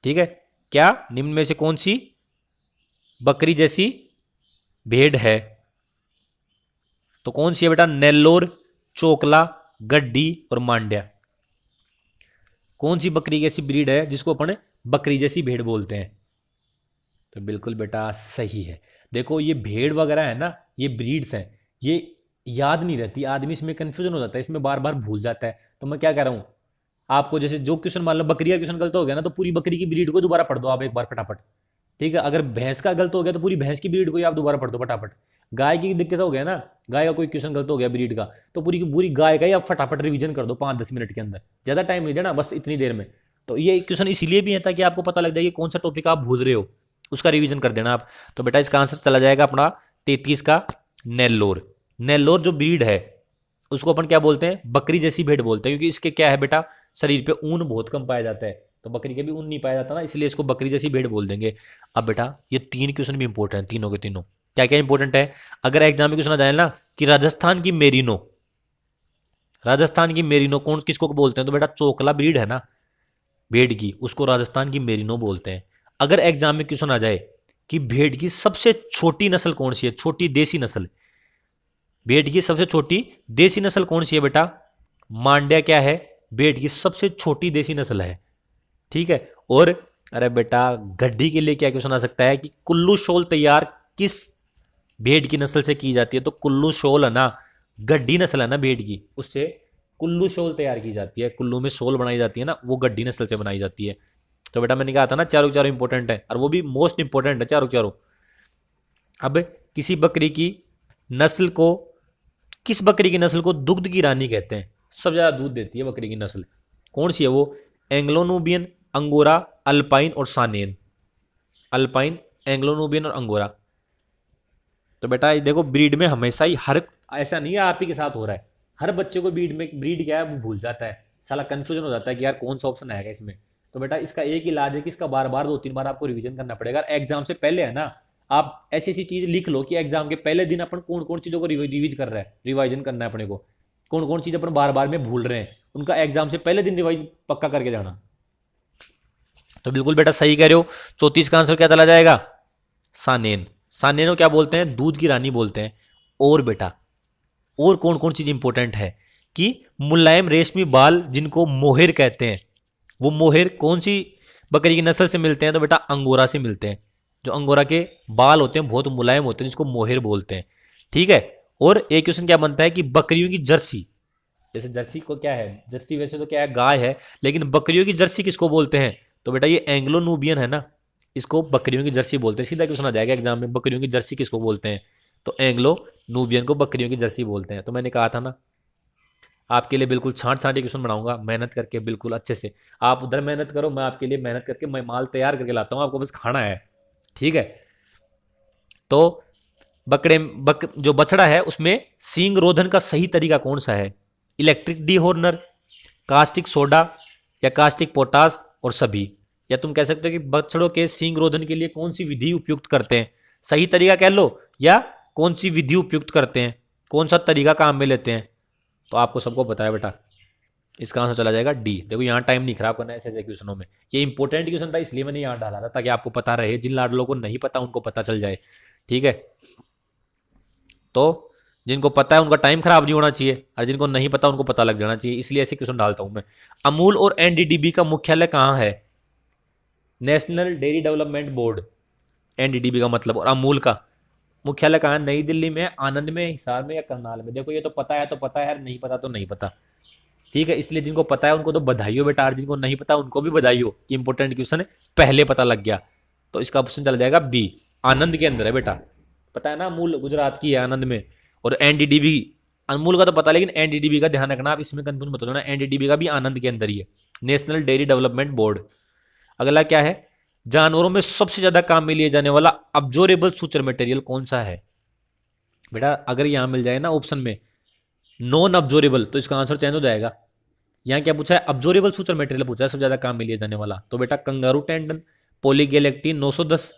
ठीक है। क्या निम्न में से कौन सी बकरी जैसी भेड़ है? तो कौन सी है बेटा? नेल्लोर, चोकला, गड्डी और मांड्या। कौन सी बकरी जैसी ब्रीड है जिसको अपन बकरी जैसी भेड़ बोलते हैं? तो बिल्कुल बेटा सही है। देखो ये भेड़ वगैरह है ना, ये ब्रीड्स हैं, ये याद नहीं रहती, आदमी इसमें कंफ्यूजन हो जाता है, इसमें बार बार भूल जाता है। तो मैं क्या कह रहा हूं आपको, जैसे जो क्वेश्चन मान लो बकरी का क्वेश्चन गलत हो गया ना, तो पूरी बकरी की ब्रीड को दोबारा पढ़ दो आप एक बार फटाफट, ठीक है। अगर भैंस का गलत हो गया तो पूरी भैंस की ब्रीड को ही आप दोबारा पढ़ दो फटाफट। गाय की दिक्कत हो गया ना, गाय का कोई क्वेश्चन गलत हो गया ब्रीड का, तो पूरी की पूरी गाय का ही आप फटाफट रिवीजन कर दो 5-10 मिनट के अंदर, ज्यादा टाइम नहीं देना, बस इतनी देर में। तो ये क्वेश्चन इसीलिए भी है ताकि आपको पता लग जाए कि कौन सा टॉपिक आप भूल रहे हो, उसका रिवीजन कर देना आप। तो बेटा इसका आंसर चला जाएगा अपना 33 का नेल्लोर। नेल्लोर जो ब्रीड है उसको अपन क्या बोलते हैं? बकरी जैसी भेड़ बोलते हैं, क्योंकि इसके क्या है बेटा, शरीर पे ऊन बहुत कम पाया जाता है, तो बकरी के भी ऊन नहीं पाया जाता ना, इसलिए इसको बकरी जैसी भेड़ बोल देंगे। अब बेटा ये 3 क्वेश्चन भी इंपॉर्टेंट है, तीनों के तीनों। क्या क्या इंपॉर्टेंट है? अगर एग्जाम में क्वेश्चन आ जाए ना कि राजस्थान की मेरिनो, राजस्थान की मेरिनो कौन किसको बोलते हैं, तो बेटा चोकला ब्रीड है ना भेड़ की, उसको राजस्थान की मेरिनो बोलते हैं। अगर एग्जाम में क्वेश्चन आ जाए कि भेड़ की सबसे छोटी नस्ल कौन सी है, छोटी देसी नस्ल, भेड़ की सबसे छोटी देसी नस्ल कौन सी है बेटा? मांड्या क्या है? भेड़ की सबसे छोटी देसी नस्ल है, ठीक है। और अरे बेटा गड्डी के लिए क्या क्वेश्चन आ सकता है कि कुल्लू शॉल तैयार किस भेड़ की नस्ल से की जाती है, तो कुल्लू शॉल है ना, गड्डी नस्ल है ना भेड़ की, उससे कुल्लू शॉल तैयार की जाती है, कुल्लू में शॉल बनाई जाती है ना, वो गड्डी नस्ल से बनाई जाती है। तो बेटा मैंने कहा था ना चारों चारों इंपॉर्टेंट है, और वो भी मोस्ट इंपॉर्टेंट है चारों चारों। अब किसी बकरी की नस्ल को, किस बकरी की नस्ल को दुग्ध की रानी कहते हैं? सबसे ज्यादा दूध देती है बकरी की नस्ल कौन सी है? वो एंग्लो-नूबियन, अंगोरा, अल्पाइन और सानेन। अल्पाइन, एंग्लो-नूबियन और अंगोरा। तो बेटा ये देखो ब्रीड में हमेशा ही हर, ऐसा नहीं है आप ही के साथ हो रहा है, हर बच्चे को ब्रीड क्या है वो भूल जाता है, साला कंफ्यूजन हो जाता है कि यार कौन सा ऑप्शन आएगा इसमें। तो बेटा इसका एक इलाज है कि इसका बार बार 2-3 बार आपको रिवीजन करना पड़ेगा। एग्जाम से पहले है ना, आप ऐसी ऐसी चीज लिख लो कि एग्जाम के पहले दिन अपन कौन कौन चीजों को रिवीज कर रहा है, रिवाइजन करना है अपने को, कौन कौन चीज अपन बार बार में भूल रहे हैं, उनका एग्जाम से पहले दिन रिवाइज पक्का करके जाना। तो बिल्कुल बेटा सही कह रहे हो। 34 का आंसर क्या चला जाएगा? सानेन। सानेन को क्या बोलते हैं? दूध की रानी बोलते हैं। और बेटा और कौन कौन चीज इंपॉर्टेंट है कि मुलायम रेशमी बाल जिनको मोहेर कहते हैं, वो मोहेर कौन सी बकरी की नस्ल से मिलते हैं? तो बेटा अंगोरा से मिलते हैं। जो अंगोरा के बाल होते हैं बहुत मुलायम होते हैं, जिसको मोहेर बोलते हैं, ठीक है। और एक क्वेश्चन क्या बनता है कि बकरियों की जर्सी, जैसे जर्सी को क्या है, जर्सी वैसे तो क्या है, गाय है, लेकिन बकरियों की जर्सी किसको बोलते हैं? तो बेटा ये एंग्लो नूबियन है ना, इसको बकरियों की जर्सी बोलते हैं। सीधा क्वेश्चन आ जाएगा एग्जाम में, बकरियों की जर्सी किसको बोलते हैं? तो एंग्लो नूबियन को बकरियों की जर्सी बोलते हैं। तो मैंने कहा था ना आपके लिए बिल्कुल छांट छांट के क्वेश्चन बनाऊंगा, मेहनत करके बिल्कुल अच्छे से। आप उधर मेहनत करो, मैं आपके लिए मेहनत करके मैं माल तैयार करके लाता हूँ, आपको बस खाना है। ठीक है, तो जो बछड़ा है उसमें सींग रोधन का सही तरीका कौन सा है? इलेक्ट्रिक डीहॉर्नर, कास्टिक सोडा, या कास्टिक पोटास, और सभी। या तुम कह सकते हो कि बछड़ों के सींग रोधन के लिए कौन सी विधि उपयुक्त करते हैं? सही तरीका कह लो, या कौन सी विधि उपयुक्त करते हैं, कौन सा तरीका काम में लेते हैं? तो आपको सबको पता है बेटा, इसका आंसर चला जाएगा डी। देखो यहाँ टाइम नहीं खराब करना है ऐसे ऐसे क्वेश्चनों में, ये इंपॉर्टेंट क्वेश्चन था इसलिए मैंने यहाँ डाला था, ताकि आपको पता रहे, जिन लाडलों को नहीं पता उनको पता चल जाए। ठीक है, तो जिनको पता है उनका टाइम खराब नहीं होना चाहिए, और जिनको नहीं पता उनको पता लग जाना चाहिए, इसलिए ऐसे क्वेश्चन डालता हूं मैं। अमूल और एनडीडीबी का मुख्यालय कहाँ है? National dairy development board, NDDB का मतलब, और अमूल का मुख्यालय कहाँ है? नई दिल्ली में, आनंद में, हिसार में, या करनाल में? देखो ये तो पता है तो पता है, नहीं पता तो नहीं पता। ठीक है, इसलिए जिनको पता है उनको तो बधाई हो बेटा, और जिनको नहीं पता उनको भी बधाई हो कि इंपॉर्टेंट क्वेश्चन है, पहले पता लग गया। तो इसका ऑप्शन चला जाएगा बी, आनंद के अंदर है बेटा। पता है ना, अमूल गुजरात की है, आनंद में। और एनडीडीबी, अमूल का तो पता, लेकिन एनडीडीबी का ध्यान रखना, आप इसमें कंफ्यूज मत हो जाना, एनडीडीबी का भी आनंद के अंदर ही है, नेशनल डेयरी डेवलपमेंट बोर्ड। अगला क्या है? जानवरों में सबसे ज्यादा काम में लिए जाने वाला अब्जॉर्बेबल सूचर मटेरियल कौन सा है? बेटा अगर यहां मिल जाए ना ऑप्शन में नॉन अब्जॉर्बेबल, तो इसका आंसर चेंज हो जाएगा। यहाँ क्या पूछा है? अब्जॉर्बेबल सूचर मटेरियल पूछा है, सबसे ज्यादा काम में लिए जाने वाला। तो बेटा कंगारू टेंडन, पॉलीगैलेक्टिन 910,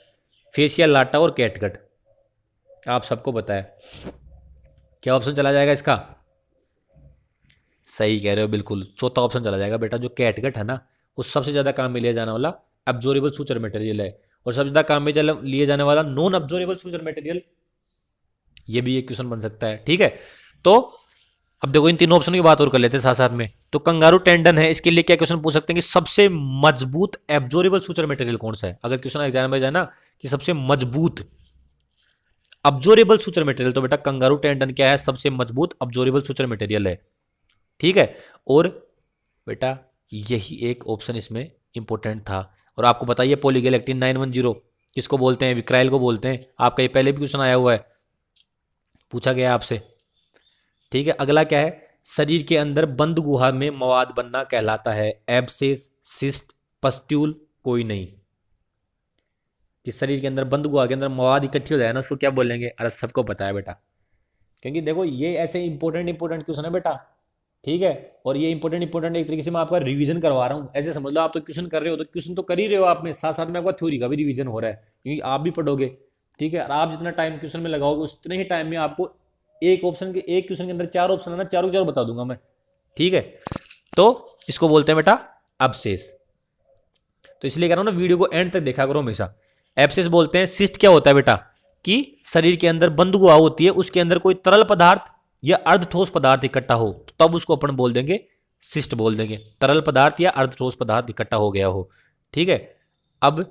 फेशियल लाटा, और कैटगट। आप सबको पता है क्या ऑप्शन चला जाएगा इसका? सही कह रहे हो बिल्कुल, चौथा ऑप्शन चला जाएगा बेटा, जो कैटगट है ना, वो सबसे ज्यादा काम में लिया जाने वाला अब्जॉर्बेबल सूचर मटेरियल है। और सबसे ज्यादा काम में लिए जाने वाला नॉन अब्जॉर्बेबल सूचर मटेरियल, ये भी एक क्वेश्चन बन सकता है। ठीक है, तो अब देखो इन तीनों ऑप्शन की बात और कर लेते हैं साथ साथ में। तो कंगारू टेंडन है, इसके लिए क्या क्वेश्चन पूछ सकते हैं कि सबसे मजबूत एब्जॉर्बेबल सूचर मटेरियल कौन सा है? अगर क्वेश्चन एग्जाम में जाए ना कि सबसे मजबूत अब्जॉर्बेबल सूचर मटेरियल, तो बेटा कंगारू टेंडन क्या है? सबसे मजबूत अब्जॉर्बेबल सूचर मटेरियल है। ठीक है, और बेटा यही एक ऑप्शन इसमें इंपॉर्टेंट था। और आपको बताइए पॉलीगैलेक्टिन 910 किसको बोलते हैं? विक्राइल को बोलते हैं। आपका ये पहले भी क्वेश्चन आया हुआ है, पूछा गया आपसे। ठीक है, अगला क्या है? शरीर के अंदर बंद गुहा में मवाद बनना कहलाता है एब्सेस, सिस्ट, पस्ट्यूल, कोई नहीं। कि शरीर के अंदर बंद गुहा के अंदर मवाद इकट्ठी हो जाए ना, उसको क्या बोलेंगे? अरे सबको पता है बेटा, क्योंकि देखो ये ऐसे इंपॉर्टेंट क्वेश्चन है बेटा। ठीक है, और ये इंपॉर्टेंट एक तरीके से मैं आपका रिवीजन करवा रहा हूँ, ऐसे समझ लो आप तो क्वेश्चन कर रहे हो, तो क्वेश्चन तो कर ही रहे हो आप में, साथ साथ में आपका थ्योरी का भी रिवीजन हो रहा है, क्योंकि आप भी पढ़ोगे। ठीक है, और आप जितना टाइम क्वेश्चन में लगाओगे उतने ही टाइम में आपको एक क्वेश्चन के अंदर चार ऑप्शन है ना, चारों चारों बता दूंगा मैं। ठीक है, तो इसको बोलते हैं बेटा अब्सेस। तो इसलिए कह रहा हूं ना, वीडियो को एंड तक देखा करो हमेशा। एब्सेस बोलते हैं। सिस्ट क्या होता है बेटा? कि शरीर के अंदर बंद गुहा होती है, उसके अंदर कोई तरल पदार्थ या अर्ध ठोस पदार्थ इकट्ठा हो, तो तब उसको अपन बोल देंगे सिस्ट बोल देंगे, तरल पदार्थ या अर्ध ठोस पदार्थ इकट्ठा हो गया हो। ठीक है, अब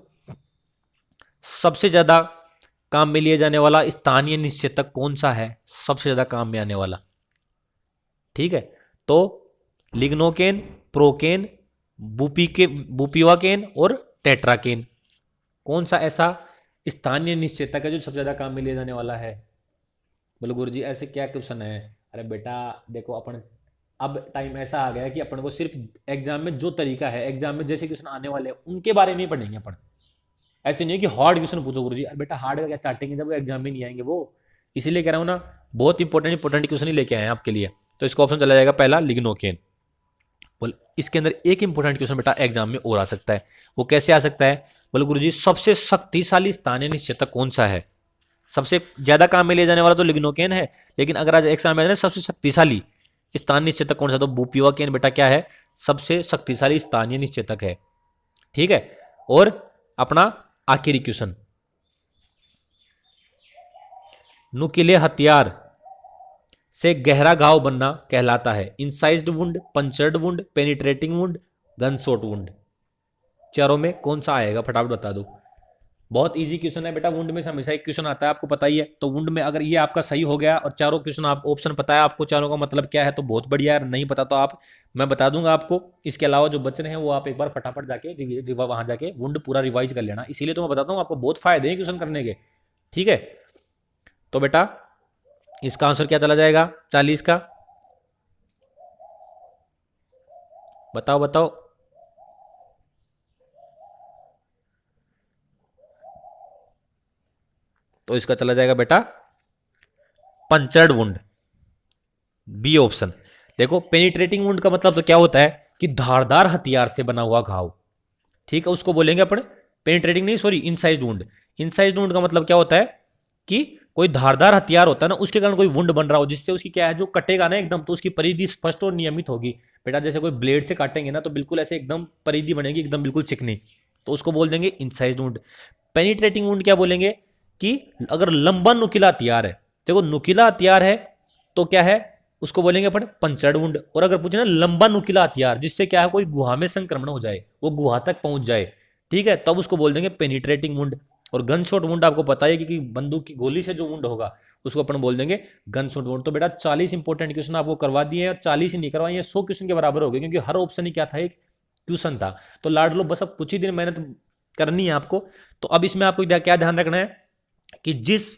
सबसे ज्यादा काम में लिए जाने वाला स्थानीय निश्चेतक कौन सा है? सबसे ज्यादा काम में आने वाला। ठीक है, तो लिग्नोकेन, प्रोकेन, बुपीवाकेन और टेट्राकेन, कौन सा ऐसा स्थानीय निश्चेतक है जो सबसे ज्यादा काम में लिया जाने वाला है? बोलो गुरुजी ऐसे क्या क्वेश्चन है? अरे बेटा देखो, अपन अब टाइम ऐसा आ गया है कि अपन को सिर्फ एग्जाम में जो तरीका है, एग्जाम में जैसे क्वेश्चन आने वाले हैं उनके बारे में ही पढ़ेंगे अपन। ऐसे नहीं है कि हार्ड क्वेश्चन पूछो गुरुजी, अरे बेटा हार्ड का क्या चाटेंगे जब वो एग्जाम में नहीं आएंगे वो। इसीलिए कह रहा हूं ना, बहुत इंपॉर्टेंट क्वेश्चन ही लेके आए हैं आपके लिए। तो इसका ऑप्शन चला जाएगा पहला लिग्नोकेन। बोल इसके अंदर एक इंपॉर्टेंट क्वेश्चन बेटा एग्जाम में और आ सकता है, वो कैसे आ सकता है? बोले गुरुजी सबसे शक्तिशाली स्थानीय निश्चेतक कौन सा है? सबसे ज्यादा काम में ले जाने वाला तो लिग्नोकेन है, लेकिन अगर आज एग्जाम में सबसे शक्तिशाली स्थानीय निश्चेतक कौन सा, तो बुपीवाकेन बेटा क्या है? सबसे शक्तिशाली स्थानीय निश्चेतक है। ठीक है, और अपना आखिरी क्वेश्चन, नुकीले हथियार से गहरा घाव बनना कहलाता है incised wound, punctured wound, penetrating wound, gunshot wound. चारों में कौन सा आएगा? फटाफट बता दो। बहुत इजी क्वेश्चन है बेटा। वुंड में से हमेशा एक क्वेश्चन आता है, आपको पता ही है। तो वुंड में अगर ये आपका सही हो गया और चारों क्वेश्चन आप ऑप्शन पता है आपको चारों का मतलब क्या है तो बहुत बढ़िया है। नहीं पता तो आप, मैं बता दूंगा आपको। इसके अलावा जो बच्चे हैं वो आप एक बार फटाफट जाके वहां जाके वुंड पूरा रिवाइज कर लेना। इसीलिए तो मैं बताता हूँ आपको, बहुत फायदे हैं क्वेश्चन करने के, ठीक है। तो बेटा इसका आंसर क्या चला जाएगा 40 का, बताओ बताओ। तो इसका चला जाएगा बेटा पंचर्ड वुंड, बी ऑप्शन। देखो पेनिट्रेटिंग वुंड का मतलब तो क्या होता है कि धारदार हथियार से बना हुआ घाव, ठीक है, उसको बोलेंगे अपन पेनिट्रेटिंग नहीं, सॉरी, इनसाइज्ड वुंड। इनसाइज्ड वुंड का मतलब क्या होता है कि कोई धारदार हथियार होता है ना, उसके कारण कोई वुंड बन रहा हो, जिससे उसकी क्या है, जो कटेगा ना एकदम तो उसकी परिधि स्पष्ट और नियमित होगी। बेटा जैसे कोई ब्लेड से काटेंगे ना तो बिल्कुल ऐसे एकदम परिधि बनेगी, एकदम बिल्कुल चिकनी, तो उसको बोल देंगे इनसाइज्ड वुंड। पेनिट्रेटिंग वुंड क्या बोलेंगे कि अगर लंबा नुकीला हथियार है, देखो नुकीला हथियार है तो क्या है, उसको बोलेंगे अपन पंचर्ड वुंड। और अगर पूछे ना लंबा नुकीला हथियार जिससे क्या है कोई गुहा में संक्रमण हो जाए, वो गुहा तक पहुंच जाए, ठीक है, तब उसको बोल देंगे पेनिट्रेटिंग वुंड। और गन शॉट वुंड आपको पता है कि बंदूक की गोली से जो वुंड होगा उसको अपन बोल देंगे गन शॉट वुंड। तो बेटा 40 इंपॉर्टेंट क्वेश्चन आपको करवा दिए, और 40 ही नहीं करवाए, ये 100 क्वेश्चन के बराबर हो गए, क्योंकि हर ऑप्शन ही क्या था, एक क्वेश्चन था। तो लाड लो, बस अब कुछ ही दिन मेहनत करनी है आपको। तो अब इसमें आपको क्या ध्यान रखना है कि जिस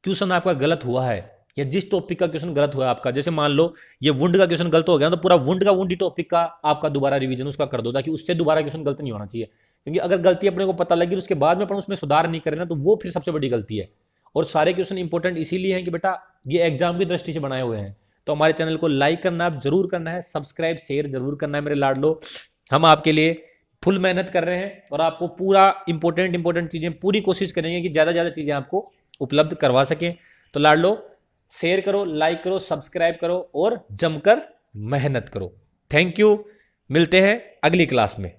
क्वेश्चन आपका गलत हुआ है या जिस टॉपिक का क्वेश्चन गलत हुआ है आपका, जैसे मान लो ये वुंड का क्वेश्चन गलत हो गया तो पूरा वुंड का वुंड ही टॉपिक का आपका दोबारा रिवीजन उसका कर दो, ताकि उससे दोबारा क्वेश्चन गलत नहीं होना चाहिए। क्योंकि अगर गलती अपने को पता लगी उसके बाद में अपन उसमें सुधार नहीं करें ना तो वो फिर सबसे बड़ी गलती है। और सारे क्वेश्चन इंपॉर्टेंट इसीलिए हैं कि बेटा ये एग्जाम की दृष्टि से बनाए हुए हैं। तो हमारे चैनल को लाइक करना आप जरूर करना है, सब्सक्राइब शेयर जरूर करना है मेरे लाडलो। हम आपके लिए फुल मेहनत कर रहे हैं और आपको पूरा इंपॉर्टेंट चीजें पूरी कोशिश करेंगे कि ज्यादा ज्यादा चीजें आपको उपलब्ध करवा सकें। तो लाडलो शेयर करो, लाइक करो, सब्सक्राइब करो और जमकर मेहनत करो। थैंक यू, मिलते हैं अगली क्लास में।